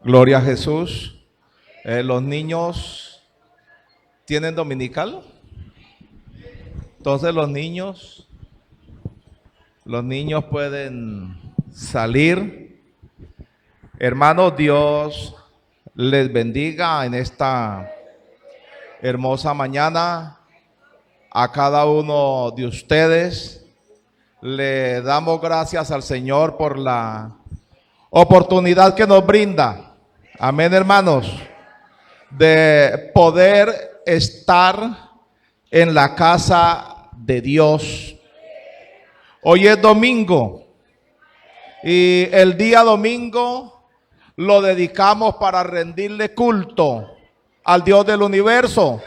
Gloria a Jesús. Los niños tienen dominical. Entonces los niños pueden salir. Hermanos, Dios les bendiga en esta hermosa mañana. A cada uno de ustedes le damos gracias al Señor por la oportunidad que nos brinda. Amén, hermanos, de poder estar en la casa de Dios. Hoy es domingo y el día domingo lo dedicamos para rendirle culto al Dios del universo,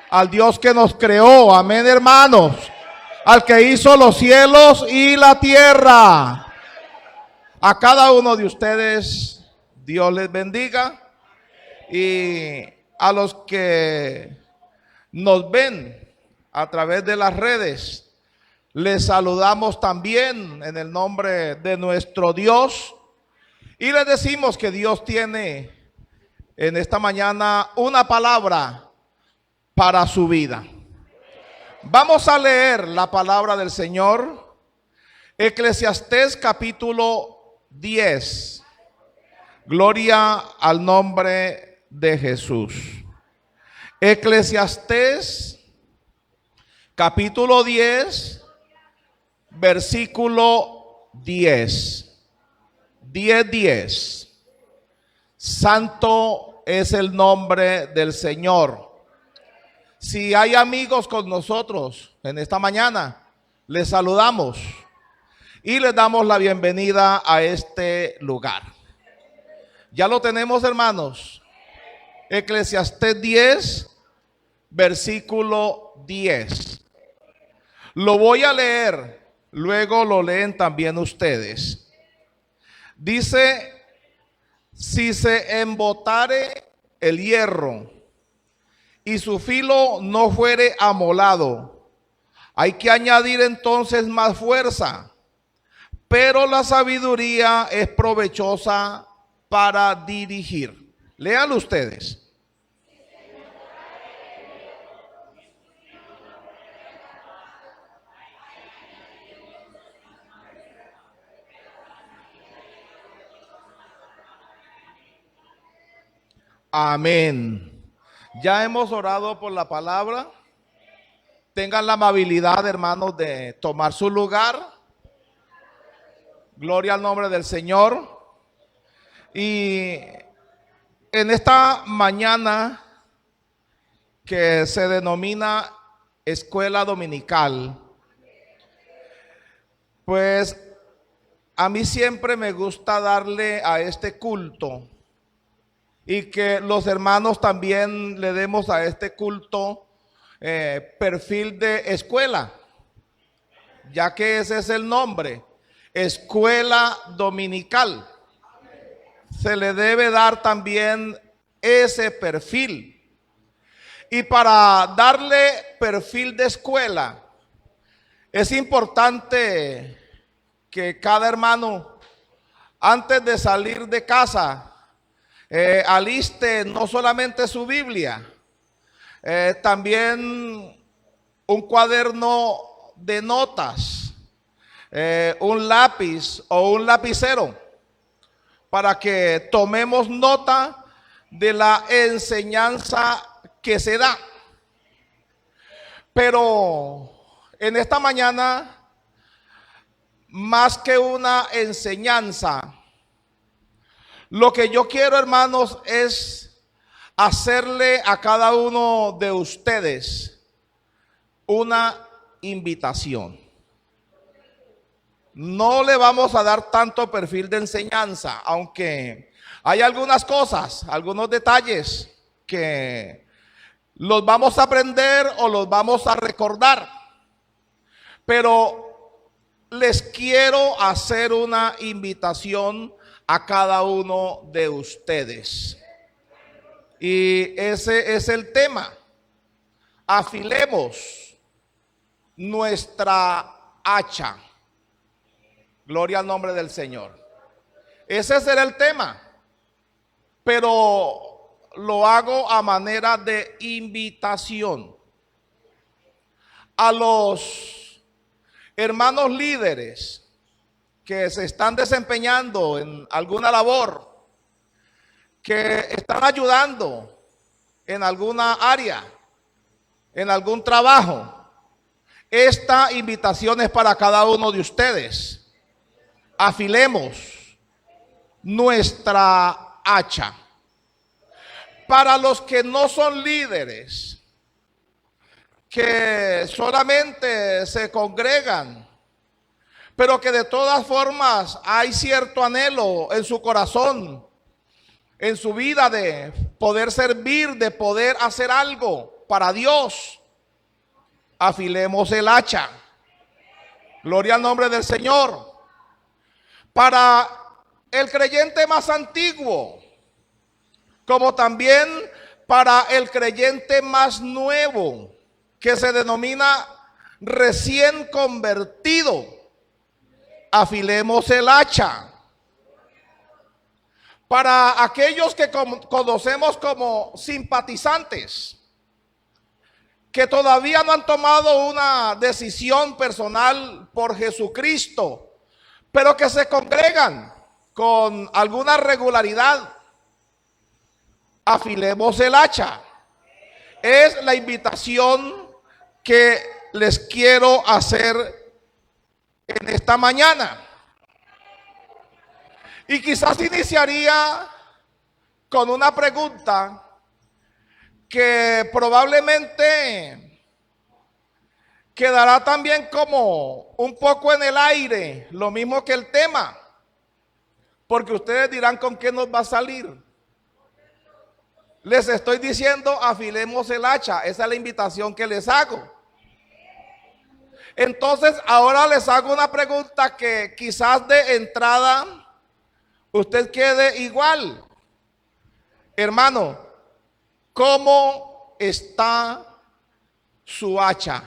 al Dios que nos creó. Amén, hermanos, al que hizo los cielos y la tierra. A cada uno de ustedes Dios les bendiga, y a los que nos ven a través de las redes, les saludamos también en el nombre de nuestro Dios y les decimos que Dios tiene en esta mañana una palabra para su vida. Vamos a leer la palabra del Señor, Eclesiastés capítulo 10. Gloria al nombre de Jesús. Eclesiastés capítulo 10, versículo 10. 10. Santo es el nombre del Señor. Si hay amigos con nosotros en esta mañana, les saludamos y les damos la bienvenida a este lugar. Ya lo tenemos, hermanos. Eclesiastés 10, versículo 10. Lo voy a leer, luego lo leen también ustedes. Dice: si se embotare el hierro y su filo no fuere amolado, hay que añadir entonces más fuerza, pero la sabiduría es provechosa para dirigir. Léanlo ustedes. Amén. Ya hemos orado por la palabra. Tengan la amabilidad, hermanos, de tomar su lugar. Gloria al nombre del Señor. Y en esta mañana que se denomina escuela dominical, pues a mí siempre me gusta darle a este culto, y que los hermanos también le demos a este culto perfil de escuela, ya que ese es el nombre, escuela dominical. Se le debe dar también ese perfil. Y para darle perfil de escuela, es importante que cada hermano, antes de salir de casa, aliste no solamente su Biblia, también un cuaderno de notas, un lápiz o un lapicero, para que tomemos nota de la enseñanza que se da. Pero en esta mañana, más que una enseñanza, lo que yo quiero, hermanos, es hacerle a cada uno de ustedes una invitación. No le vamos a dar tanto perfil de enseñanza, aunque hay algunas cosas, algunos detalles que los vamos a aprender o los vamos a recordar. Pero les quiero hacer una invitación a cada uno de ustedes. Y ese es el tema. Afilemos nuestra hacha. Gloria al nombre del Señor. Ese será el tema. pero lo hago a manera de invitación a los hermanos líderes que se están desempeñando en alguna labor, que están ayudando en alguna área, en algún trabajo. Esta invitación es para cada uno de ustedes. Afilemos nuestra hacha. Para los que no son líderes, que solamente se congregan, pero que de todas formas hay cierto anhelo en su corazón, en su vida, de poder servir, de poder hacer algo para Dios. Afilemos el hacha. Gloria al nombre del Señor. Para el creyente más antiguo, como también para el creyente más nuevo, que se denomina recién convertido, afilemos el hacha. Para aquellos que conocemos como simpatizantes, que todavía no han tomado una decisión personal por Jesucristo, pero que se congregan con alguna regularidad, afilemos el hacha. Es la invitación que les quiero hacer en esta mañana. Y quizás iniciaría con una pregunta que probablemente quedará también como un poco en el aire, lo mismo que el tema, porque ustedes dirán con qué nos va a salir. Les estoy diciendo, afilemos el hacha. Esa es la invitación que les hago. Entonces, ahora les hago una pregunta que quizás de entrada usted quede igual. Hermano, ¿cómo está su hacha?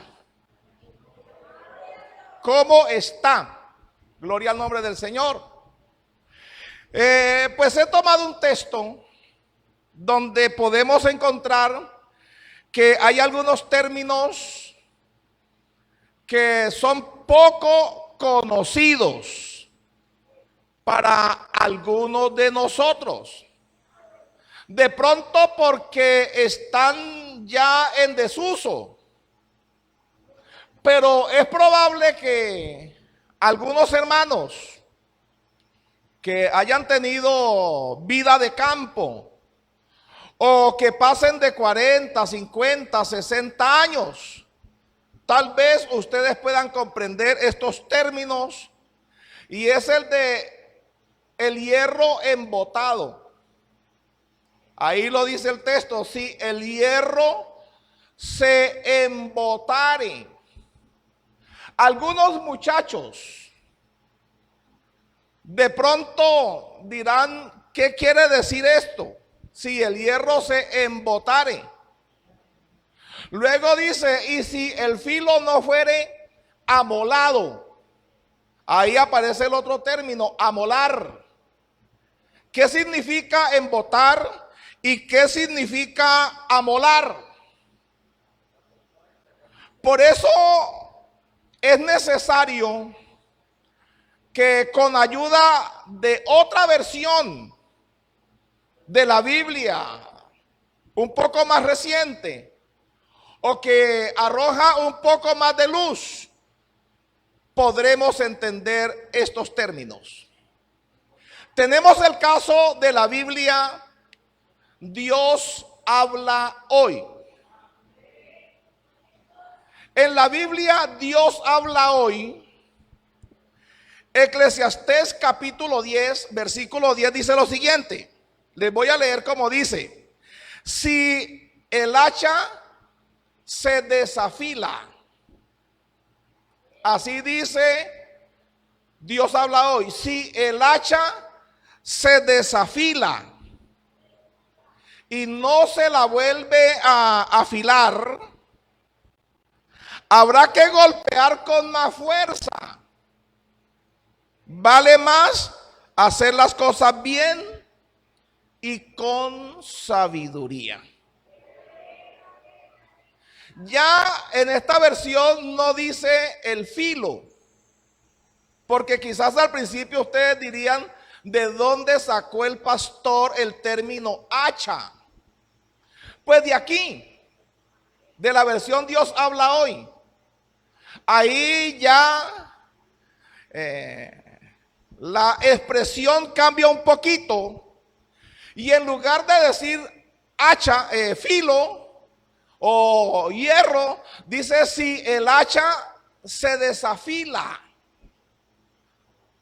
¿Cómo está? Gloria al nombre del Señor. Pues he tomado un texto donde podemos encontrar que hay algunos términos que son poco conocidos para algunos de nosotros. De pronto porque están ya en desuso. Pero es probable que algunos hermanos que hayan tenido vida de campo, o que pasen de 40, 50, 60 años, tal vez ustedes puedan comprender estos términos, y es el de el hierro embotado. Ahí lo dice el texto: si el hierro se embotare. Algunos muchachos de pronto dirán, ¿qué quiere decir esto? Si el hierro se embotare. Luego dice, y si el filo no fuere amolado. Ahí aparece el otro término, amolar. ¿Qué significa embotar y qué significa amolar? Por eso es necesario que con ayuda de otra versión de la Biblia, un poco más reciente, o que arroja un poco más de luz, podremos entender estos términos. Tenemos el caso de la Biblia, Dios habla hoy. En la Biblia, Dios habla hoy. Eclesiastés capítulo 10, versículo 10 dice lo siguiente. Les voy a leer como dice: si el hacha se desafila, así dice Dios habla hoy, si el hacha se desafila y no se la vuelve a afilar, habrá que golpear con más fuerza. Vale más hacer las cosas bien y con sabiduría. Ya en esta versión no dice el filo, porque quizás al principio ustedes dirían, ¿de dónde sacó el pastor el término hacha? Pues de aquí, de la versión Dios habla hoy. Ahí ya la expresión cambia un poquito y en lugar de decir hacha, filo o hierro, dice si el hacha se desafila.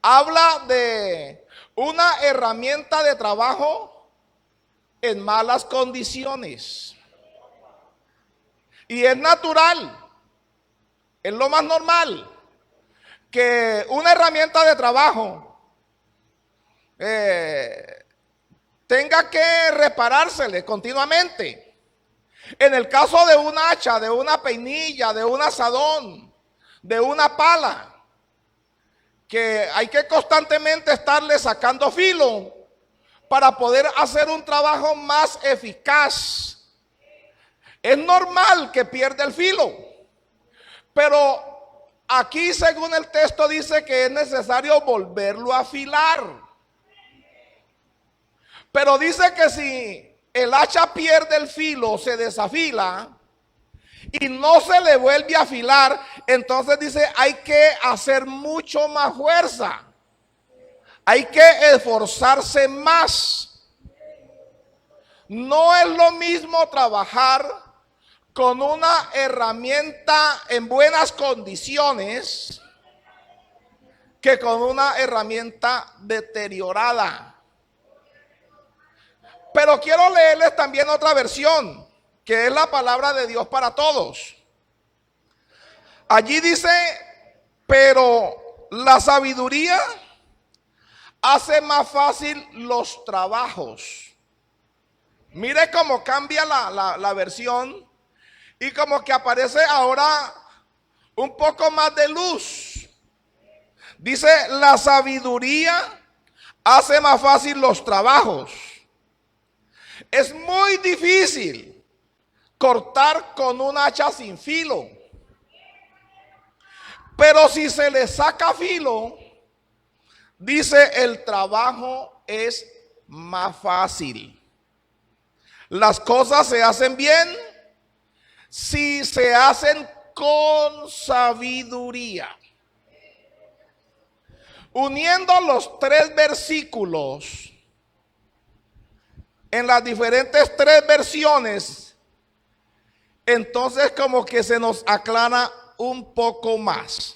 Habla de una herramienta de trabajo en malas condiciones. Y es natural, es lo más normal, que una herramienta de trabajo tenga que reparársele continuamente. En el caso de un hacha, de una peinilla, de un asadón, de una pala, que hay que constantemente estarle sacando filo para poder hacer un trabajo más eficaz. Es normal que pierda el filo, pero aquí según el texto dice que es necesario volverlo a afilar. Pero dice que si el hacha pierde el filo, se desafila y no se le vuelve a afilar, entonces dice hay que hacer mucho más fuerza. Hay que esforzarse más. No es lo mismo trabajar con una herramienta en buenas condiciones que con una herramienta deteriorada. Pero quiero leerles también otra versión, que es la palabra de Dios para todos. Allí dice, pero la sabiduría hace más fácil los trabajos. Mire cómo cambia la versión y como que aparece ahora un poco más de luz. Dice, la sabiduría hace más fácil los trabajos. Es muy difícil cortar con un hacha sin filo. Pero si se le saca filo, dice, el trabajo es más fácil. Las cosas se hacen bien si se hacen con sabiduría. Uniendo los tres versículos en las diferentes tres versiones, entonces como que se nos aclara un poco más.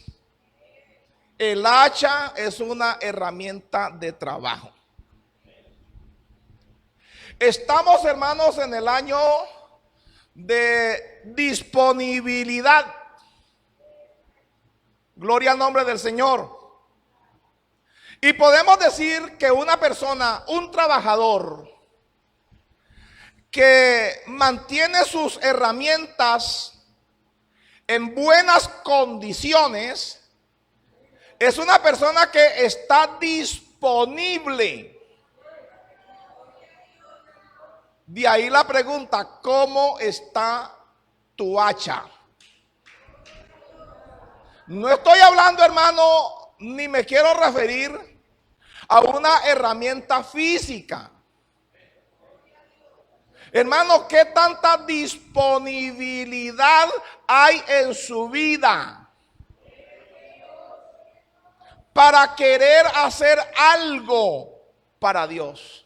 El hacha es una herramienta de trabajo. Estamos, hermanos, en el año de disponibilidad. Gloria al nombre del Señor. Y podemos decir que una persona, un trabajador, que mantiene sus herramientas en buenas condiciones, es una persona que está disponible. De ahí la pregunta, ¿cómo está tu hacha? No estoy hablando, hermano, ni me quiero referir a una herramienta física. Hermano, ¿qué tanta disponibilidad hay en su vida para querer hacer algo para Dios?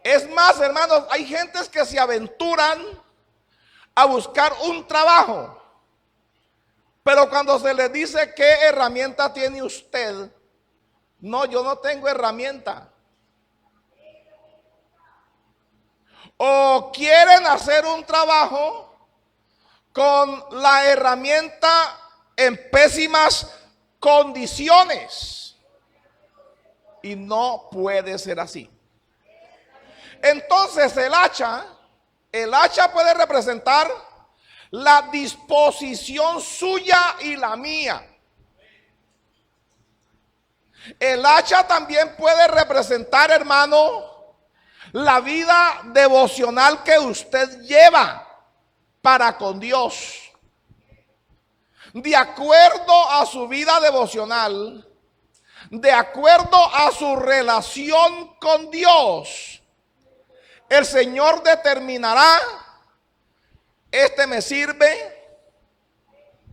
Es más, hermanos, hay gentes que se aventuran a buscar un trabajo, pero cuando se les dice qué herramienta tiene usted, no, yo no tengo herramienta. O quieren hacer un trabajo con la herramienta en pésimas condiciones. Y no puede ser así. Entonces el hacha puede representar la disposición suya y la mía. El hacha también puede representar, hermano, la vida devocional que usted lleva para con Dios. De acuerdo a su vida devocional, de acuerdo a su relación con Dios, el Señor determinará: este me sirve,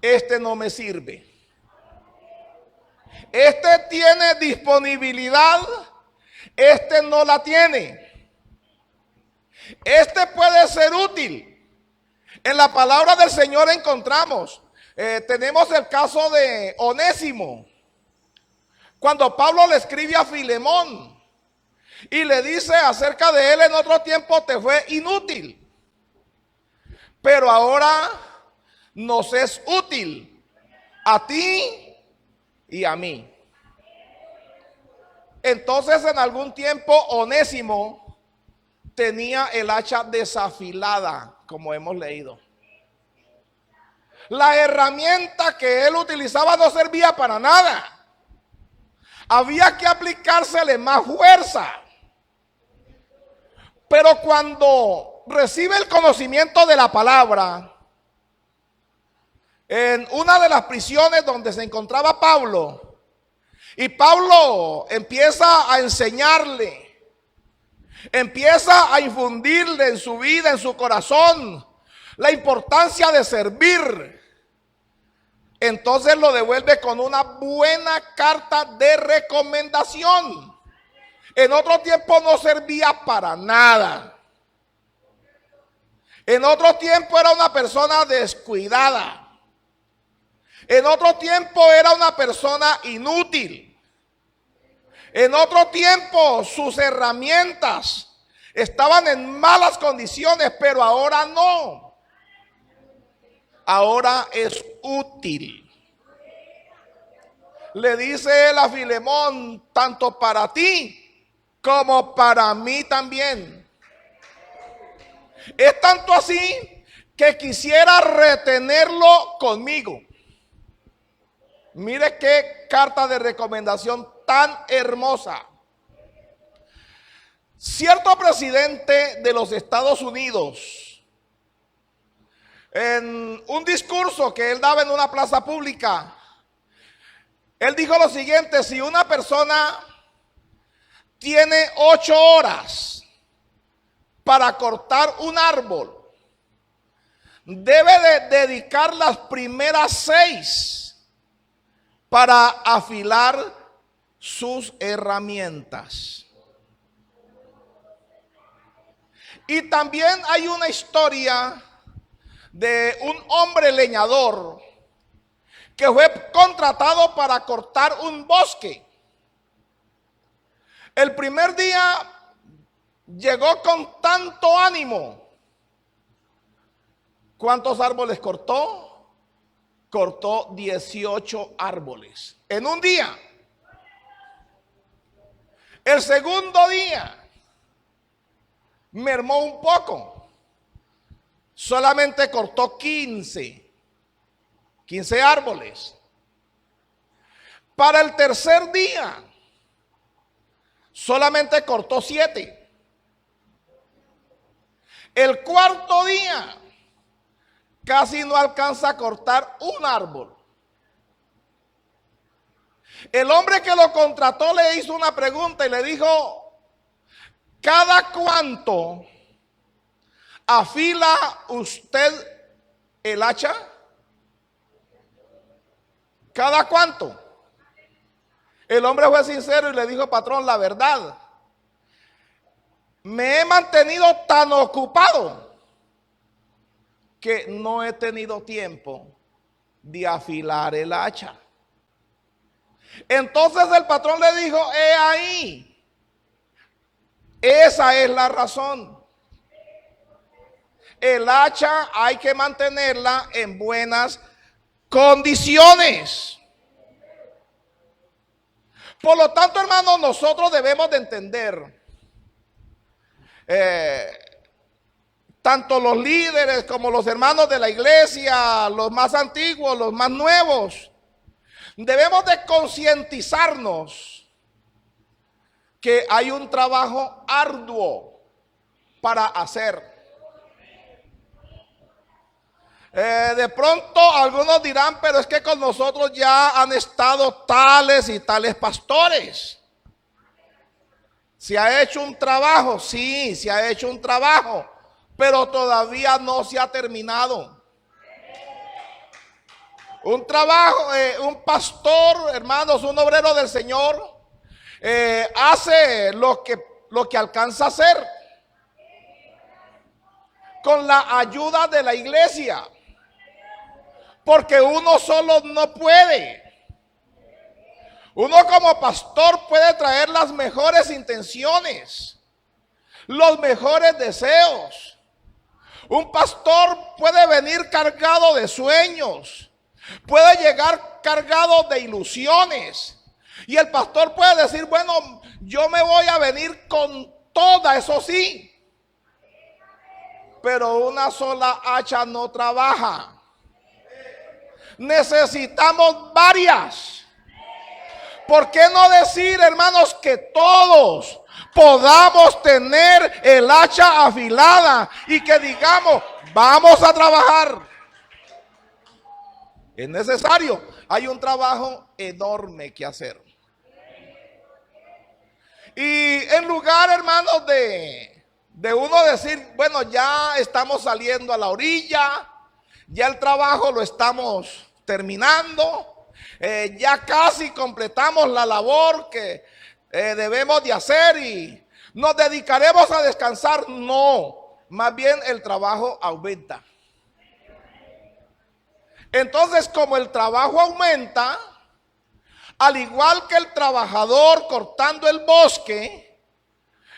este no me sirve. Este tiene disponibilidad, este no la tiene. Este puede ser útil. En la palabra del Señor encontramos, tenemos el caso de Onésimo. Cuando Pablo le escribe a Filemón y le dice acerca de él: en otro tiempo te fue inútil, pero ahora nos es útil a ti y a mí. Entonces, en algún tiempo Onésimo tenía el hacha desafilada, como hemos leído. La herramienta que él utilizaba no servía para nada. Había que aplicársele más fuerza. Pero cuando recibe el conocimiento de la palabra, en una de las prisiones donde se encontraba Pablo, y Pablo empieza a enseñarle, empieza a infundirle en su vida, en su corazón, la importancia de servir. Entonces lo devuelve con una buena carta de recomendación. En otro tiempo no servía para nada. En otro tiempo era una persona descuidada. En otro tiempo era una persona inútil. En otro tiempo sus herramientas estaban en malas condiciones, pero ahora no. Ahora es útil. Le dice él a Filemón: tanto para ti como para mí también. Es tanto así que quisiera retenerlo conmigo. Mire qué carta de recomendación tan hermosa. Cierto presidente de los Estados Unidos, en un discurso que él daba en una plaza pública, él dijo lo siguiente: si una persona tiene 8 horas para cortar un árbol, debe de dedicar las primeras 6 para afilar sus herramientas. Y también hay una historia de un hombre leñador que fue contratado para cortar un bosque. El primer día llegó con tanto ánimo. ¿Cuántos árboles cortó? Cortó 18 árboles en un día. El segundo día mermó un poco. Solamente cortó 15 árboles. Para el tercer día solamente cortó 7. El cuarto día casi no alcanza a cortar un árbol. El hombre que lo contrató le hizo una pregunta y le dijo: ¿cada cuánto afila usted el hacha? ¿Cada cuánto? El hombre fue sincero y le dijo: patrón, la verdad, me he mantenido tan ocupado que no he tenido tiempo de afilar el hacha. Entonces el patrón le dijo: he ahí, esa es la razón. El hacha hay que mantenerla en buenas condiciones. Por lo tanto, hermanos, nosotros debemos de entender, tanto los líderes como los hermanos de la iglesia, los más antiguos, los más nuevos, debemos de concientizarnos que hay un trabajo arduo para hacer. De pronto algunos dirán, pero es que con nosotros ya han estado tales y tales pastores. ¿Se ha hecho un trabajo? Sí, se ha hecho un trabajo, pero todavía no se ha terminado. Un trabajo, un pastor, hermanos, un obrero del Señor, hace lo que alcanza a hacer con la ayuda de la iglesia, porque uno solo no puede. Uno como pastor puede traer las mejores intenciones, los mejores deseos. Un pastor puede venir cargado de sueños, puede llegar cargado de ilusiones. Y el pastor puede decir, bueno, yo me voy a venir con toda, eso sí. Pero una sola hacha no trabaja. Necesitamos varias. ¿Por qué no decir, hermanos, que todos podamos tener el hacha afilada y que digamos, vamos a trabajar? Es necesario. Hay un trabajo enorme que hacer. Y en lugar, hermanos, de uno decir, bueno, ya estamos saliendo a la orilla, ya el trabajo lo estamos terminando, ya casi completamos la labor que debemos de hacer y nos dedicaremos a descansar. No, más bien el trabajo aumenta. Entonces, como el trabajo aumenta, al igual que el trabajador cortando el bosque,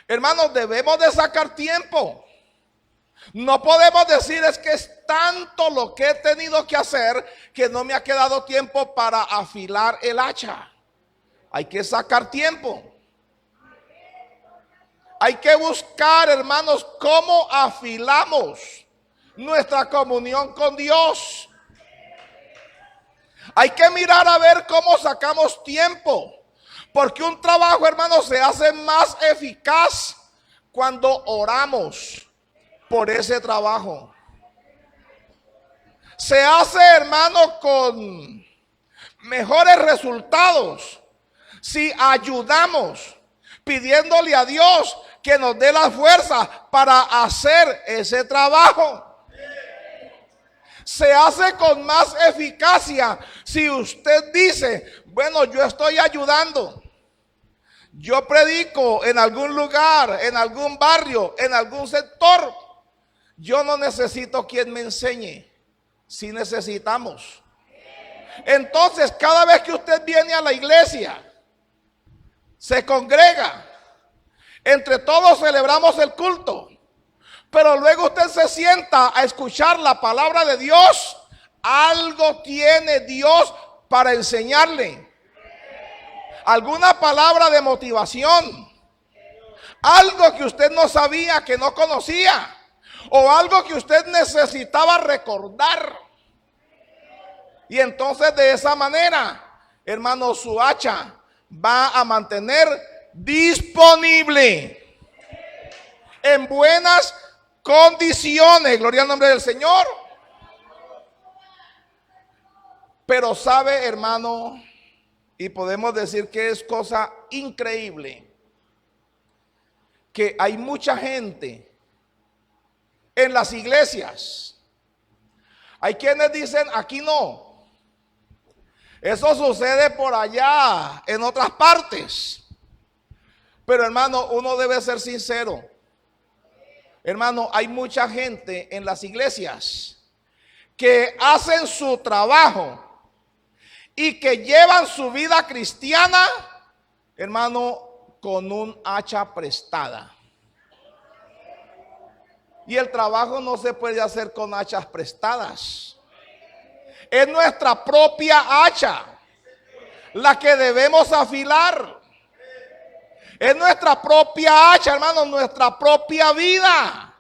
hermanos, debemos de sacar tiempo. No podemos decir, es que es tanto lo que he tenido que hacer que no me ha quedado tiempo para afilar el hacha. Hay que sacar tiempo. Hay que buscar, hermanos, cómo afilamos nuestra comunión con Dios. Hay que mirar a ver cómo sacamos tiempo. Porque un trabajo, hermanos, se hace más eficaz cuando oramos por ese trabajo. Se hace, hermano, con mejores resultados si ayudamos pidiéndole a Dios que nos dé la fuerza para hacer ese trabajo. Se hace con más eficacia si usted dice, bueno, yo estoy ayudando. Yo predico en algún lugar, en algún barrio, en algún sector. Yo no necesito quien me enseñe. Si necesitamos. Entonces, cada vez que usted viene a la iglesia, se congrega, entre todos celebramos el culto, pero luego usted se sienta a escuchar la palabra de Dios. Algo tiene Dios para enseñarle. Alguna palabra de motivación, algo que usted no sabía, que no conocía, o algo que usted necesitaba recordar. Y entonces de esa manera, hermano, su hacha va a mantener disponible en buenas condiciones. Gloria al nombre del Señor. Pero sabe, hermano, y podemos decir que es cosa increíble, que hay mucha gente en las iglesias. Hay quienes dicen, aquí no. Eso sucede por allá, en otras partes. Pero hermano, uno debe ser sincero. Hermano, hay mucha gente en las iglesias que hacen su trabajo y que llevan su vida cristiana, hermano, con un hacha prestada. Y el trabajo no se puede hacer con hachas prestadas. Es nuestra propia hacha la que debemos afilar. Es nuestra propia hacha, hermano, nuestra propia vida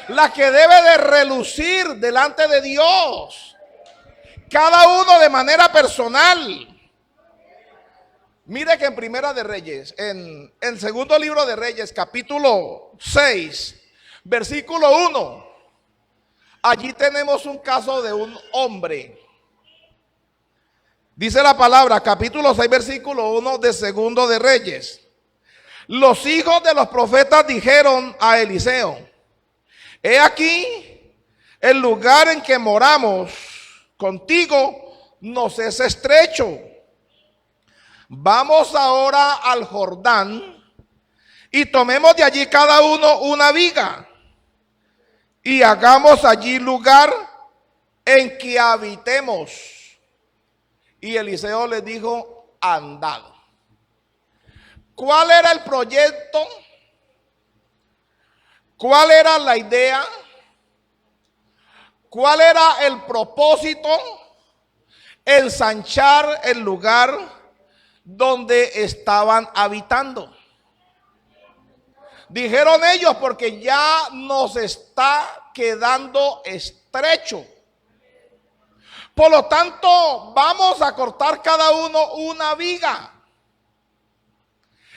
la que debe de relucir delante de Dios. Cada uno de manera personal. Mire que en Primera de Reyes, en el segundo libro de Reyes, capítulo 6, versículo 1, allí tenemos un caso de un hombre. Dice la palabra, capítulo 6, versículo 1 de segundo de Reyes. Los hijos de los profetas dijeron a Eliseo: he aquí, el lugar en que moramos contigo nos es estrecho. Vamos ahora al Jordán y tomemos de allí cada uno una viga y hagamos allí lugar en que habitemos. Y Eliseo les dijo: andad. ¿Cuál era el proyecto? ¿Cuál era la idea? ¿Cuál era el propósito? Ensanchar el lugar donde estaban habitando. Dijeron ellos: porque ya nos está quedando estrecho. Por lo tanto, vamos a cortar cada uno una viga.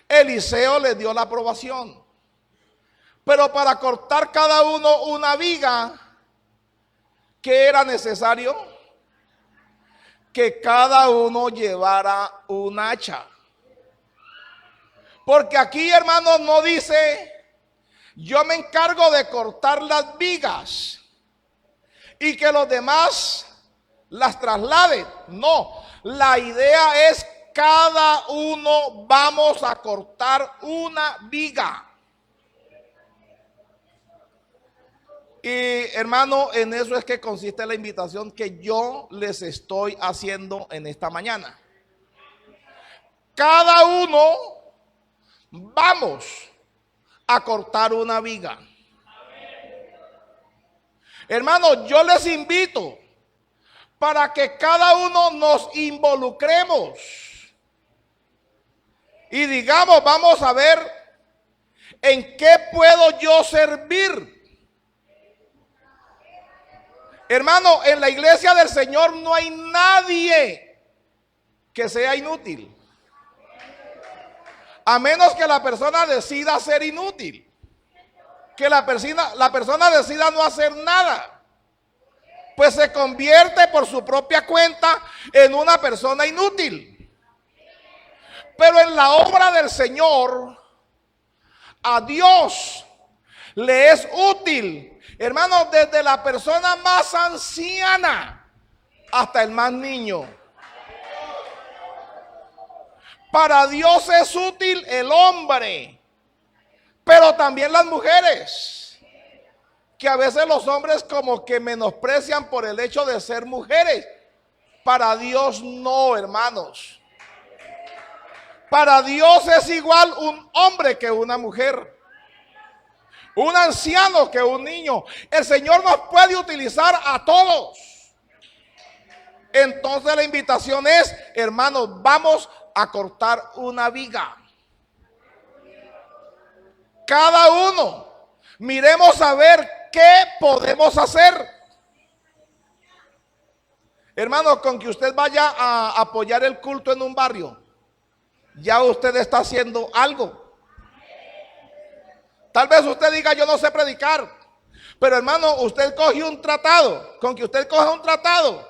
Eliseo le dio la aprobación. Pero para cortar cada uno una viga, ¿qué era necesario? Que cada uno llevara un hacha. Porque aquí, hermanos, no dice: yo me encargo de cortar las vigas y que los demás las trasladen. No, la idea es: cada uno vamos a cortar una viga. Y hermano, en eso es que consiste la invitación que yo les estoy haciendo en esta mañana. Cada uno vamos a cortar una viga. Hermano, yo les invito para que cada uno nos involucremos y digamos: vamos a ver en qué puedo yo servir. Hermano, en la iglesia del Señor no hay nadie que sea inútil, a menos que la persona decida ser inútil, que la persona decida no hacer nada, pues se convierte por su propia cuenta en una persona inútil. Pero en la obra del Señor, a Dios le es útil, hermano, desde la persona más anciana hasta el más niño. Para Dios es útil el hombre, pero también las mujeres, que a veces los hombres como que menosprecian por el hecho de ser mujeres. Para Dios no, hermanos. Para Dios es igual un hombre que una mujer, un anciano que un niño. El Señor nos puede utilizar a todos. Entonces la invitación es: hermanos, vamos a cortar una viga. Cada uno, miremos a ver qué podemos hacer. Hermano, con que usted vaya a apoyar el culto en un barrio, ya usted está haciendo algo. Tal vez usted diga: yo no sé predicar. Pero hermano, usted coge un tratado. Con que usted coge un tratado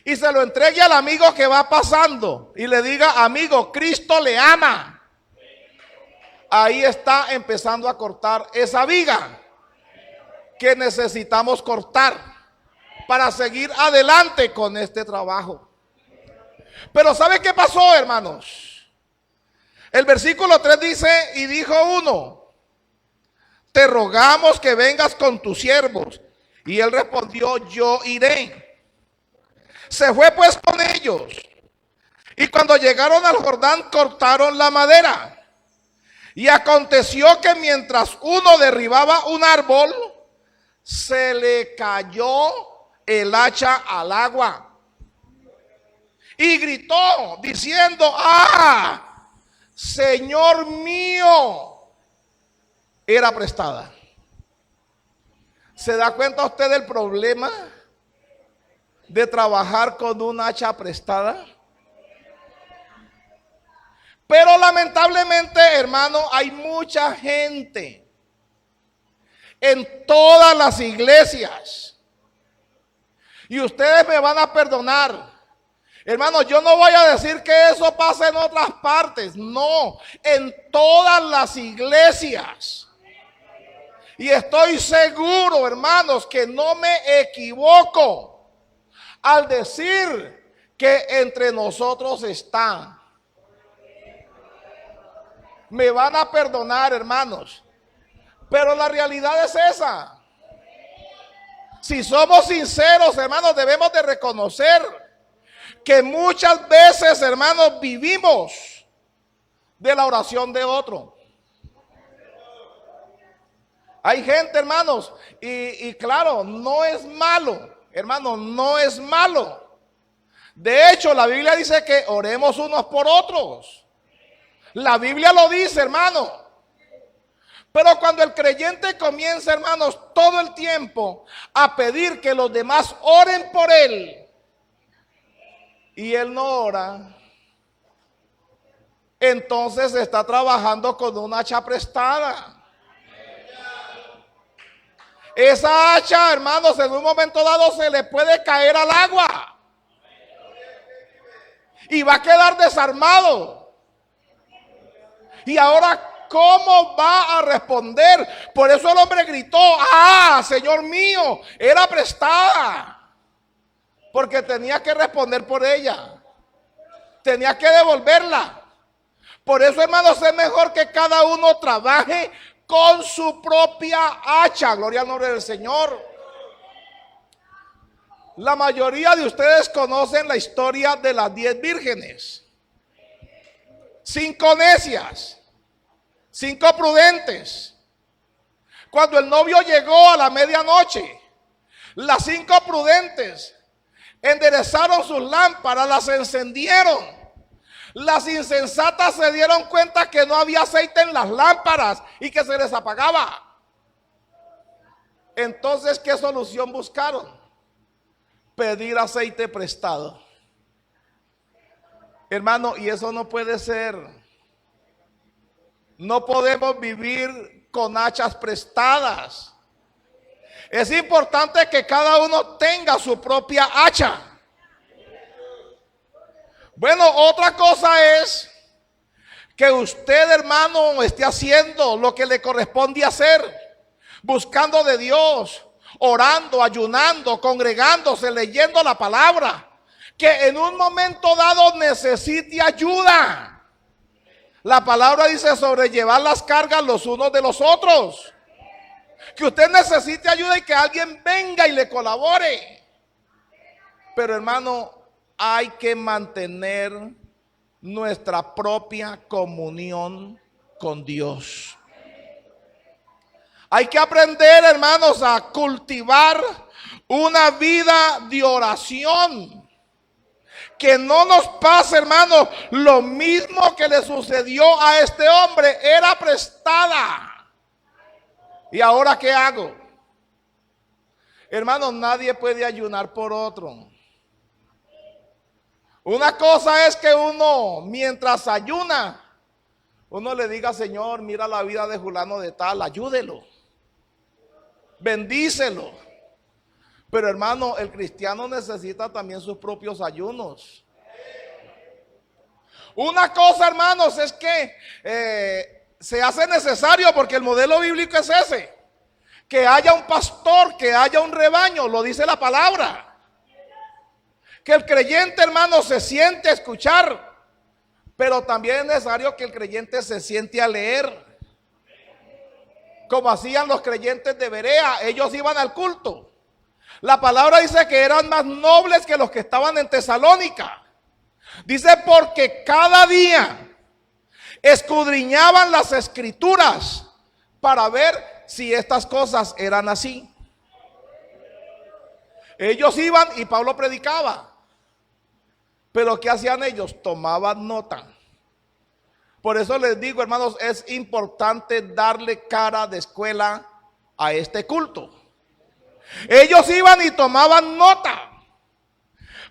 y se lo entregue al amigo que va pasando y le diga: amigo, Cristo le ama. Ahí está empezando a cortar esa viga que necesitamos cortar para seguir adelante con este trabajo. Pero ¿sabe qué pasó, hermanos? El versículo 3 dice: y dijo uno: te rogamos que vengas con tus siervos. Y él respondió: yo iré. Se fue pues con ellos. Y cuando llegaron al Jordán, cortaron la madera. Y aconteció que mientras uno derribaba un árbol, se le cayó el hacha al agua. Y gritó diciendo: ¡ah, Señor mío! Era prestada. ¿Se da cuenta usted del problema de trabajar con un hacha prestada? Pero lamentablemente, hermano, hay mucha gente en todas las iglesias. Y ustedes me van a perdonar. Hermano, yo no voy a decir que eso pasa en otras partes. No, en todas las iglesias. Y estoy seguro, hermanos, que no me equivoco al decir que entre nosotros está. Me van a perdonar, hermanos, pero la realidad es esa. Si somos sinceros, hermanos, debemos de reconocer que muchas veces, hermanos, vivimos de la oración de otro. Hay gente, hermanos, y claro, no es malo, hermano, no es malo. De hecho, la Biblia dice que oremos unos por otros. La Biblia lo dice, hermano. Pero cuando el creyente comienza, hermanos, todo el tiempo a pedir que los demás oren por él y él no ora, entonces está trabajando con una hacha prestada. Esa hacha, hermanos, en un momento dado se le puede caer al agua y va a quedar desarmado. Y ahora, ¿cómo va a responder? Por eso el hombre gritó: ¡ah, Señor mío! Era prestada. Porque tenía que responder por ella. Tenía que devolverla. Por eso, hermanos, es mejor que cada uno trabaje con su propia hacha. Gloria al nombre del Señor. La mayoría de ustedes conocen la historia de las 10 vírgenes. 5 necias, 5 prudentes. Cuando el novio llegó a la medianoche, las 5 prudentes enderezaron sus lámparas, las encendieron. Las insensatas se dieron cuenta que no había aceite en las lámparas y que se les apagaba. Entonces, ¿qué solución buscaron? Pedir aceite prestado. Hermano, y eso no puede ser. No podemos vivir con hachas prestadas. Es importante que cada uno tenga su propia hacha. Bueno, otra cosa es que usted, hermano, esté haciendo lo que le corresponde hacer, buscando de Dios, orando, ayunando, congregándose, leyendo la palabra. Que en un momento dado necesite ayuda. La palabra dice sobrellevar las cargas los unos de los otros. Que usted necesite ayuda y que alguien venga y le colabore. Pero, hermano, hay que mantener nuestra propia comunión con Dios. Hay que aprender, hermanos, a cultivar una vida de oración. Que no nos pase, hermano, lo mismo que le sucedió a este hombre. Era prestada. ¿Y ahora qué hago? Hermano, nadie puede ayunar por otro. Una cosa es que uno, mientras ayuna, uno le diga: Señor, mira la vida de fulano de tal, ayúdelo, bendícelo. Pero, hermano, el cristiano necesita también sus propios ayunos. Una cosa, hermanos, es que se hace necesario, porque el modelo bíblico es ese: que haya un pastor, que haya un rebaño, lo dice la palabra. Que el creyente, hermano, se siente a escuchar, pero también es necesario que el creyente se siente a leer. Como hacían los creyentes de Berea, ellos iban al culto. La palabra dice que eran más nobles que los que estaban en Tesalónica. Dice: porque cada día escudriñaban las escrituras para ver si estas cosas eran así. Ellos iban y Pablo predicaba. Pero ¿qué hacían ellos? Tomaban nota. Por eso les digo, hermanos, es importante darle cara de escuela a este culto. Ellos iban y tomaban nota.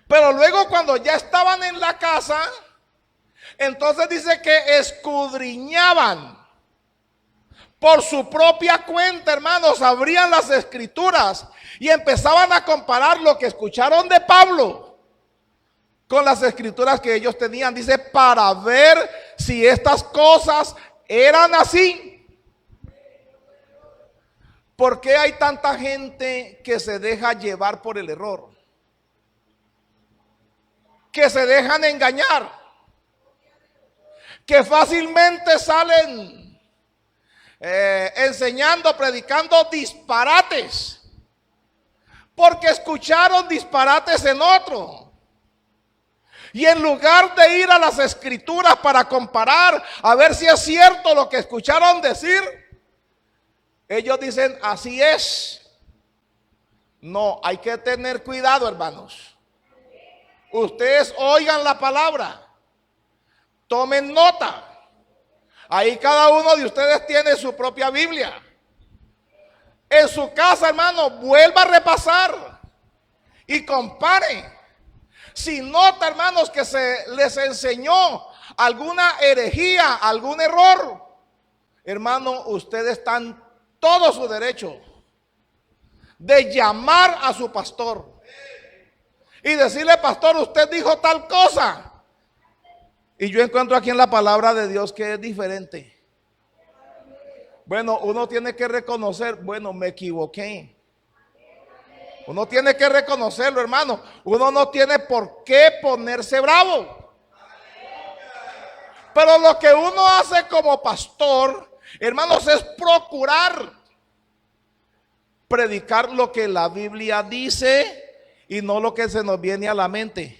Pero luego, cuando ya estaban en la casa, Entonces dice que escudriñaban por su propia cuenta, hermanos, abrían las escrituras y empezaban a comparar lo que escucharon de Pablo con las escrituras que ellos tenían. Dice, para ver si estas cosas eran así. ¿Por qué hay tanta gente que se deja llevar por el error? Que se dejan engañar. Que fácilmente salen enseñando, predicando disparates, porque escucharon disparates en otro. Y en lugar de ir a las escrituras para comparar, a ver si es cierto lo que escucharon decir, ellos dicen, así es. No, hay que tener cuidado, hermanos. Ustedes oigan la palabra, tomen nota. Ahí cada uno de ustedes tiene su propia Biblia. En su casa, hermano, vuelva a repasar y compare. Si nota, hermanos, que se les enseñó alguna herejía, algún error, hermano, ustedes están todo su derecho de llamar a su pastor y decirle, pastor, usted dijo tal cosa. Y yo encuentro aquí en la palabra de Dios que es diferente. Bueno, uno tiene que reconocer, bueno, me equivoqué. Uno tiene que reconocerlo, hermano. Uno no tiene por qué ponerse bravo. Pero lo que uno hace como pastor, hermanos, es procurar predicar lo que la Biblia dice y no lo que se nos viene a la mente.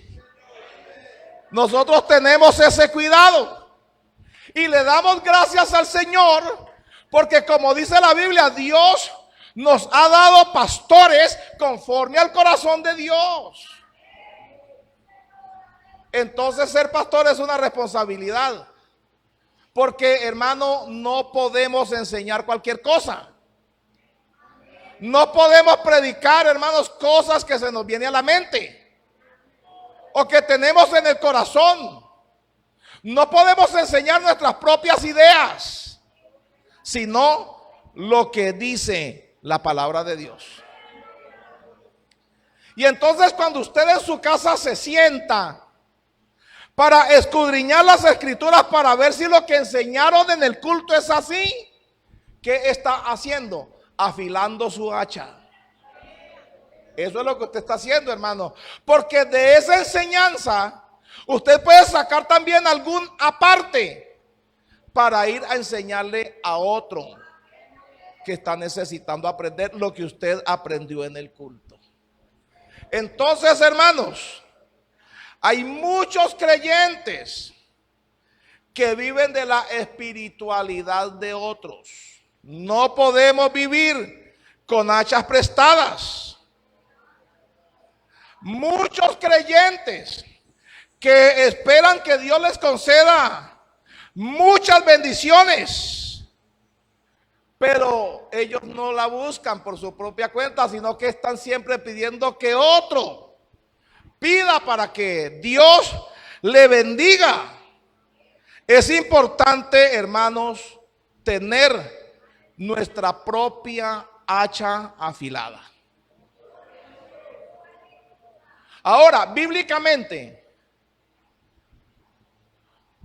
Nosotros tenemos ese cuidado y le damos gracias al Señor porque, como dice la Biblia, Dios nos ha dado pastores conforme al corazón de Dios. Entonces ser pastor es una responsabilidad, porque, hermano, no podemos enseñar cualquier cosa. No podemos predicar, hermanos, cosas que se nos viene a la mente o que tenemos en el corazón. No podemos enseñar nuestras propias ideas, sino lo que dice la palabra de Dios. Y entonces, cuando usted en su casa se sienta para escudriñar las escrituras, para ver si lo que enseñaron en el culto es así, ¿qué está haciendo? Afilando su hacha. Eso es lo que usted está haciendo, hermano. Porque de esa enseñanza usted puede sacar también algún aparte para ir a enseñarle a otro que está necesitando aprender lo que usted aprendió en el culto. Entonces, hermanos, hay muchos creyentes que viven de la espiritualidad de otros. No podemos vivir con hachas prestadas. Muchos creyentes que esperan que Dios les conceda muchas bendiciones, pero ellos no la buscan por su propia cuenta, sino que están siempre pidiendo que otro pida para que Dios le bendiga. Es importante, hermanos, tener nuestra propia hacha afilada. Ahora, bíblicamente,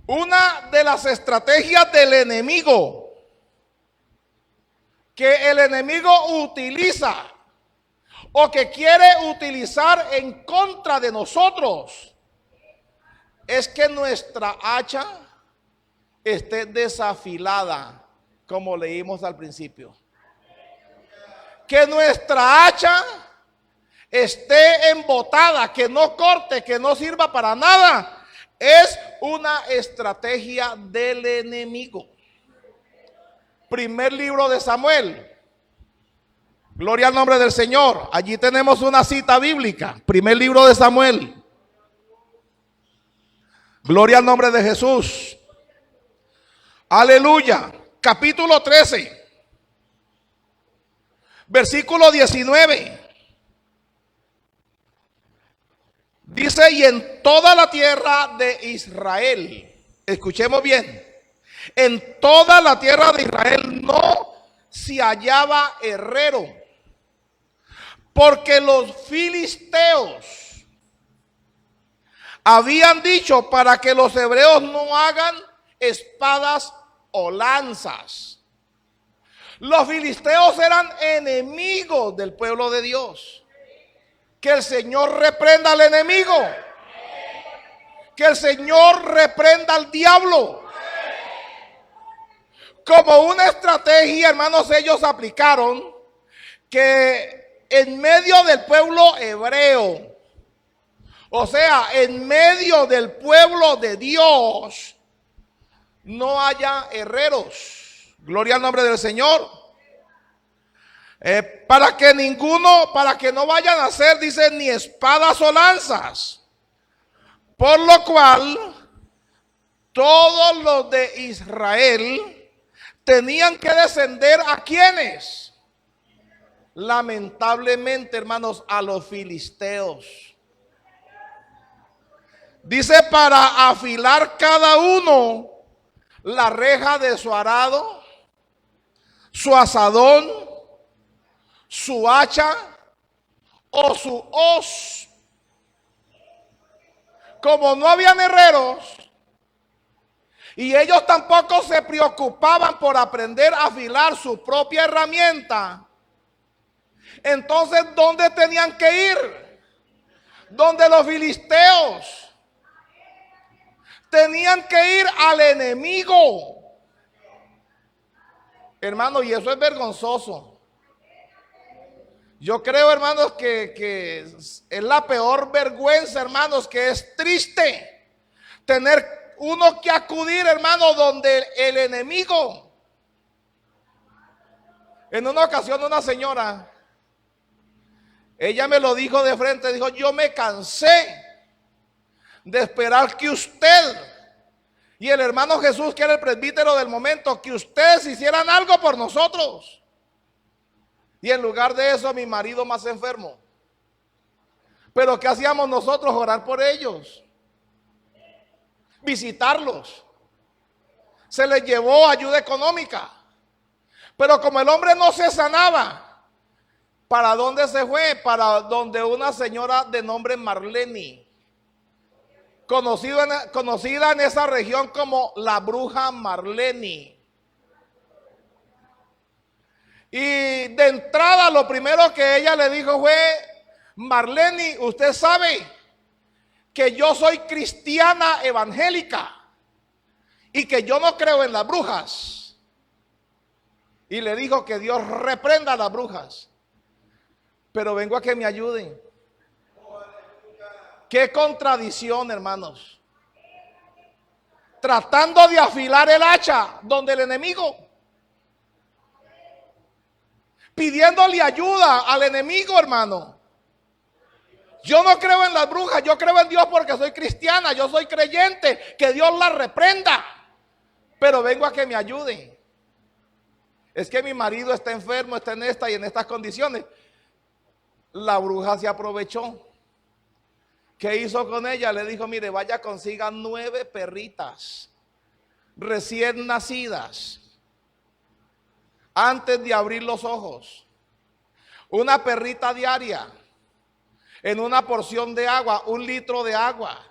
una de las estrategias del enemigo que el enemigo utiliza o que quiere utilizar en contra de nosotros es que nuestra hacha esté desafilada, como leímos al principio. Que nuestra hacha esté embotada, que no corte, que no sirva para nada. Es una estrategia del enemigo. Primer libro de Samuel. Gloria al nombre del Señor. Allí tenemos una cita bíblica. Primer libro de Samuel. Gloria al nombre de Jesús. Aleluya. Capítulo 13. Versículo 19. Dice, y en toda la tierra de Israel escuchemos bien, en toda la tierra de Israel no se hallaba herrero, porque los filisteos habían dicho para que los hebreos no hagan espadas o lanzas. Los filisteos eran enemigos del pueblo de Dios. Que el Señor reprenda al enemigo. Que el Señor reprenda al diablo. Como una estrategia, hermanos, ellos aplicaron que en medio del pueblo hebreo, o sea, en medio del pueblo de Dios, no haya herreros. Gloria al nombre del Señor. Para que no vayan a hacer, dice, ni espadas o lanzas. Por lo cual, todos los de Israel tenían que descender ¿a quiénes? Lamentablemente, hermanos, a los filisteos. Dice, para afilar cada uno la reja de su arado, su asadón, su hacha o su hoz. Como no habían herreros y ellos tampoco se preocupaban por aprender a afilar su propia herramienta, entonces ¿dónde tenían que ir? Donde los filisteos. Tenían que ir al enemigo. Hermano, y eso es vergonzoso. Yo creo, hermanos, que es la peor vergüenza, hermanos, que es triste tener uno que acudir, hermano, donde el enemigo. En una ocasión una señora, ella me lo dijo de frente, dijo, yo me cansé de esperar que usted y el hermano Jesús, que era el presbítero del momento, que ustedes hicieran algo por nosotros. Y en lugar de eso, mi marido más enfermo. Pero ¿qué hacíamos nosotros? Orar por ellos, visitarlos. Se les llevó ayuda económica. Pero como el hombre no se sanaba, ¿para dónde se fue? Para donde una señora de nombre Marlene, conocida en esa región como la bruja Marlene. Y de entrada lo primero que ella le dijo fue, Marlene, usted sabe que yo soy cristiana evangélica y que yo no creo en las brujas. Y le dijo que Dios reprenda a las brujas. Pero vengo a que me ayuden. Qué contradicción, hermanos. Tratando de afilar el hacha donde el enemigo. Pidiéndole ayuda al enemigo, hermano. Yo no creo en las brujas, yo creo en Dios porque soy cristiana, yo soy creyente, que Dios la reprenda. Pero vengo a que me ayude. Es que mi marido está enfermo, está en esta y en estas condiciones. La bruja se aprovechó. ¿Qué hizo con ella? Le dijo, mire, vaya, consiga 9 perritas recién nacidas antes de abrir los ojos. Una perrita diaria en una porción de agua, 1 litro de agua.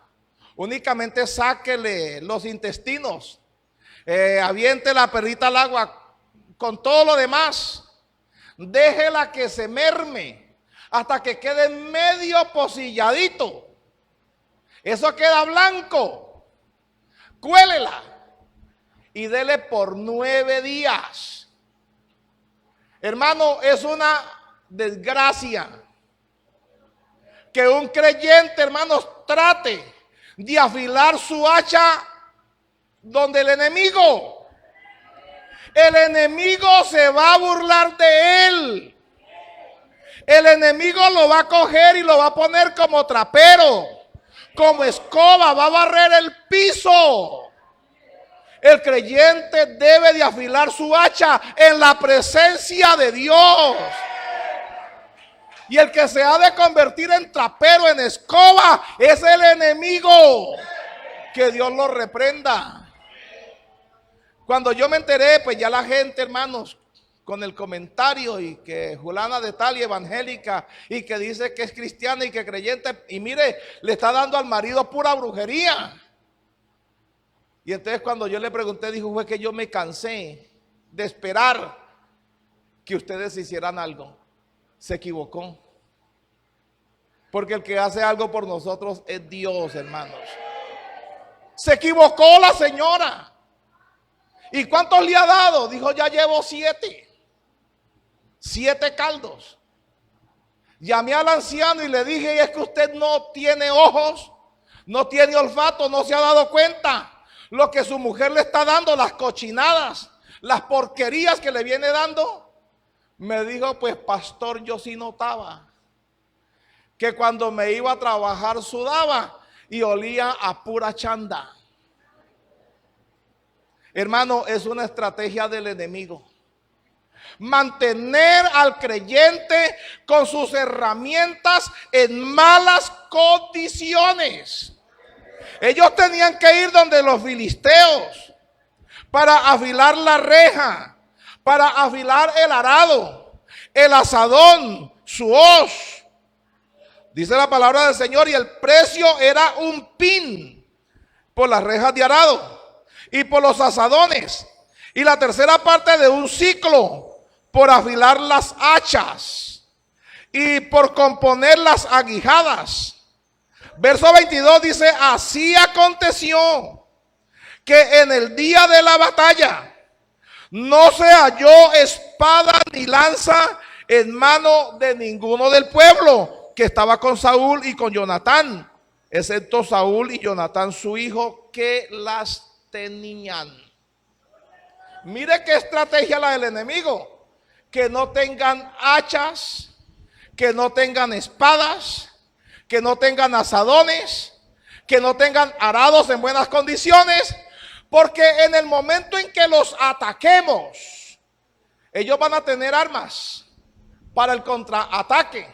Únicamente sáquele los intestinos, aviente la perrita al agua con todo lo demás. Déjela que se merme hasta que quede medio pocilladito. Eso queda blanco. Cuélela y dele por 9 días. Hermano, es una desgracia que un creyente, hermanos, trate de afilar su hacha donde el enemigo se va a burlar de él. El enemigo lo va a coger y lo va a poner como trapero, como escoba, va a barrer el piso. El creyente debe de afilar su hacha en la presencia de Dios. Y el que se ha de convertir en trapero, en escoba, es el enemigo. Que Dios lo reprenda. Cuando yo me enteré, pues ya la gente, hermanos, con el comentario y que Julana de tal y evangélica y que dice que es cristiana y que creyente, y mire, le está dando al marido pura brujería. Y entonces cuando yo le pregunté, dijo, fue que yo me cansé de esperar que ustedes hicieran algo. Se equivocó. Porque el que hace algo por nosotros es Dios, hermanos. Se equivocó la señora. ¿Y cuántos le ha dado? Dijo, ya llevo 7. 7 caldos. Llamé al anciano y le dije, y es que usted no tiene ojos, no tiene olfato, no se ha dado cuenta lo que su mujer le está dando, las cochinadas, las porquerías que le viene dando. Me dijo, pues pastor, yo sí notaba que cuando me iba a trabajar sudaba y olía a pura chanda. Hermano, es una estrategia del enemigo. Mantener al creyente con sus herramientas en malas condiciones. Ellos tenían que ir donde los filisteos para afilar la reja, para afilar el arado, el asadón, su hoz. Dice la palabra del Señor, y el precio era un pin por las rejas de arado y por los asadones, y la tercera parte de un ciclo por afilar las hachas y por componer las aguijadas. Verso 22 dice, así aconteció que en el día de la batalla no se halló espada ni lanza en mano de ninguno del pueblo que estaba con Saúl y con Jonatán, excepto Saúl y Jonatán su hijo, que las tenían. Mire qué estrategia la del enemigo. Que no tengan hachas, que no tengan espadas, que no tengan asadones, que no tengan arados en buenas condiciones, porque en el momento en que los ataquemos, ellos van a tener armas para el contraataque.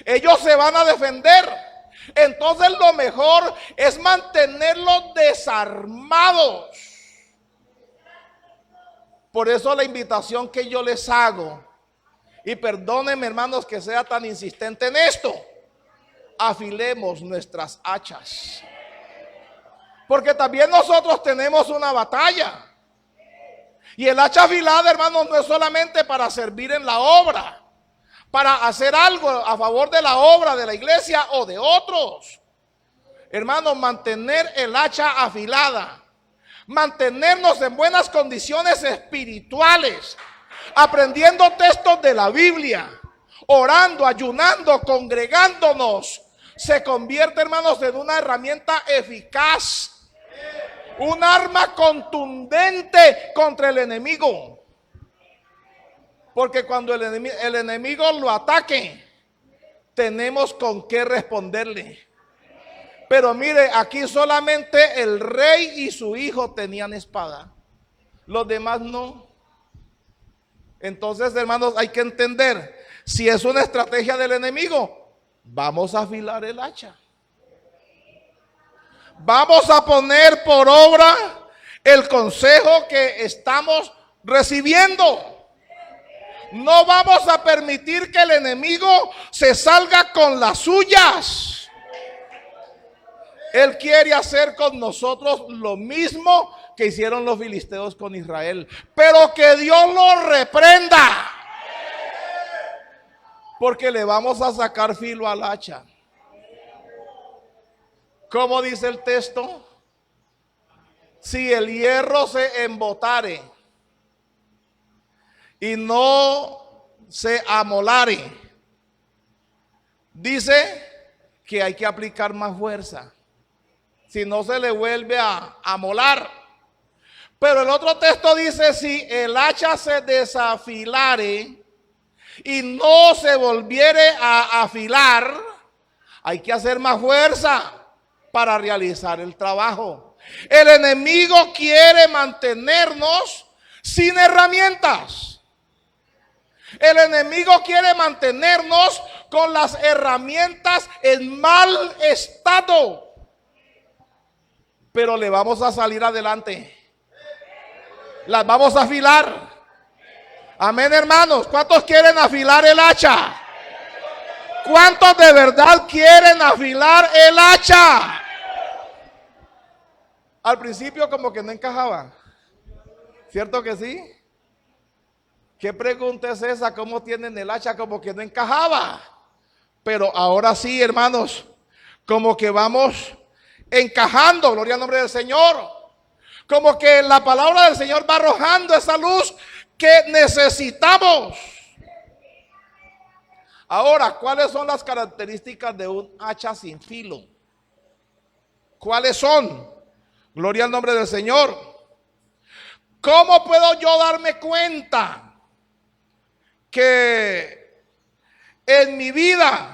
Ellos se van a defender. Entonces lo mejor es mantenerlos desarmados. Por eso la invitación que yo les hago, y perdónenme hermanos que sea tan insistente en esto, afilemos nuestras hachas. Porque también nosotros tenemos una batalla. Y el hacha afilada, hermanos, no es solamente para servir en la obra, para hacer algo a favor de la obra de la iglesia o de otros. Hermanos, mantener el hacha afilada, mantenernos en buenas condiciones espirituales, aprendiendo textos de la Biblia, orando, ayunando, congregándonos, se convierte, hermanos, en una herramienta eficaz, un arma contundente contra el enemigo. Porque cuando el enemigo lo ataque, tenemos con qué responderle. Pero mire, aquí solamente el rey y su hijo tenían espada. Los demás no. Entonces, hermanos, hay que entender, si es una estrategia del enemigo, vamos a afilar el hacha. Vamos a poner por obra el consejo que estamos recibiendo. No vamos a permitir que el enemigo se salga con las suyas. Él quiere hacer con nosotros lo mismo que hicieron los filisteos con Israel. Pero que Dios lo reprenda. Porque le vamos a sacar filo al hacha. ¿Cómo dice el texto? Si el hierro se embotare y no se amolare, dice que hay que aplicar más fuerza. Si no se le vuelve a amolar. Pero el otro texto dice, si el hacha se desafilare y no se volviere a afilar, hay que hacer más fuerza para realizar el trabajo. El enemigo quiere mantenernos sin herramientas. El enemigo quiere mantenernos con las herramientas en mal estado. Pero le vamos a salir adelante. Las vamos a afilar. Amén, hermanos. ¿Cuántos quieren afilar el hacha? ¿Cuántos de verdad quieren afilar el hacha? Al principio como que no encajaba. ¿Cierto que sí? ¿Qué pregunta es esa? ¿Cómo tienen el hacha? Como que no encajaba. Pero ahora sí, hermanos, como que vamos encajando, gloria al nombre del Señor. Como que la palabra del Señor va arrojando esa luz que necesitamos. Ahora, ¿cuáles son las características de un hacha sin filo? ¿Cuáles son? Gloria al nombre del Señor. ¿Cómo puedo yo darme cuenta que en mi vida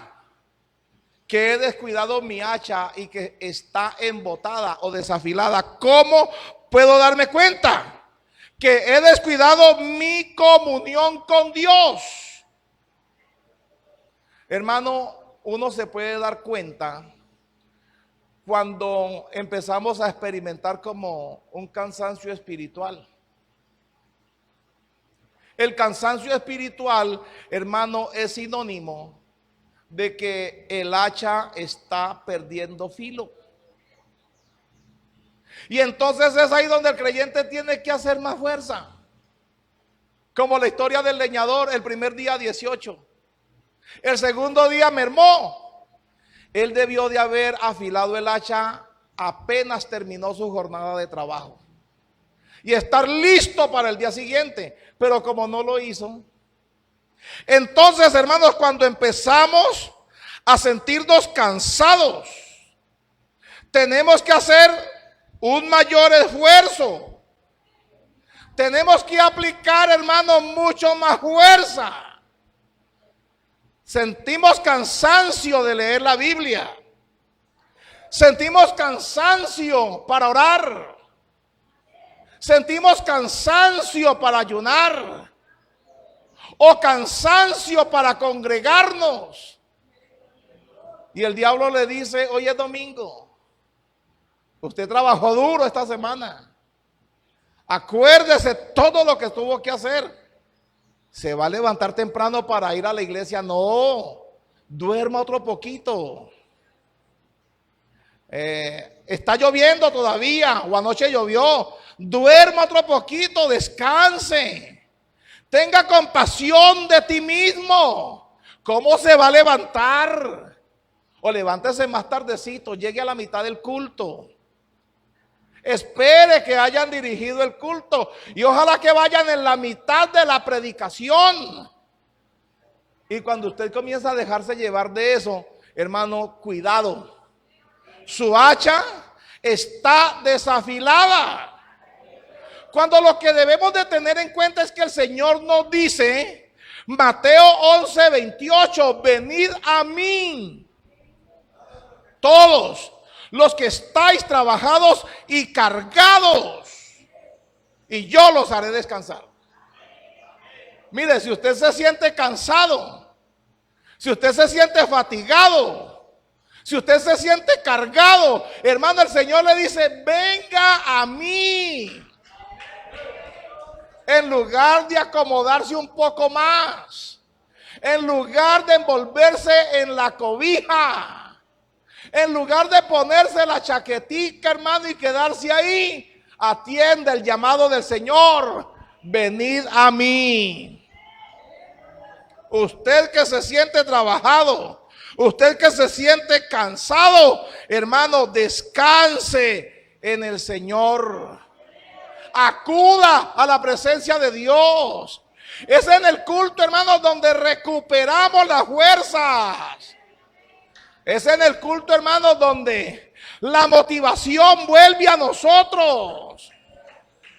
que he descuidado mi hacha y que está embotada o desafilada? ¿Cómo puedo darme cuenta que he descuidado mi comunión con Dios? Hermano, uno se puede dar cuenta cuando empezamos a experimentar como un cansancio espiritual. El cansancio espiritual, hermano, es sinónimo de que el hacha está perdiendo filo. Y entonces es ahí donde el creyente tiene que hacer más fuerza. Como la historia del leñador, el primer día 18. El segundo día mermó. Él debió de haber afilado el hacha apenas terminó su jornada de trabajo y estar listo para el día siguiente. Pero como no lo hizo, entonces, hermanos, cuando empezamos a sentirnos cansados, tenemos que hacer un mayor esfuerzo. Tenemos que aplicar, hermanos, mucho más fuerza. Sentimos cansancio de leer la Biblia. Sentimos cansancio para orar. Sentimos cansancio para ayunar. O cansancio para congregarnos. Y el diablo le dice: hoy es domingo. Usted trabajó duro esta semana. Acuérdese todo lo que tuvo que hacer. ¿Se va a levantar temprano para ir a la iglesia? No, duerma otro poquito. Está lloviendo todavía o anoche llovió. Duerma otro poquito, descanse. Tenga compasión de ti mismo. ¿Cómo se va a levantar? O levántese más tardecito, llegue a la mitad del culto. Espere que hayan dirigido el culto y ojalá que vayan en la mitad de la predicación. Y cuando usted comienza a dejarse llevar de eso, hermano, cuidado. Su hacha está desafilada. Cuando lo que debemos de tener en cuenta es que el Señor nos dice, Mateo 11:28, venid a mí, todos los que estáis trabajados y cargados, y yo los haré descansar. Mire, si usted se siente cansado, si usted se siente fatigado, si usted se siente cargado, hermano, el Señor le dice, venga a mí. En lugar de acomodarse un poco más, en lugar de envolverse en la cobija, en lugar de ponerse la chaquetica, hermano, y quedarse ahí, atiende el llamado del Señor. Venid a mí. Usted que se siente trabajado, usted que se siente cansado, hermano, descanse en el Señor. Acuda a la presencia de Dios. Es en el culto, hermano, donde recuperamos las fuerzas. Es en el culto, hermano, donde la motivación vuelve a nosotros.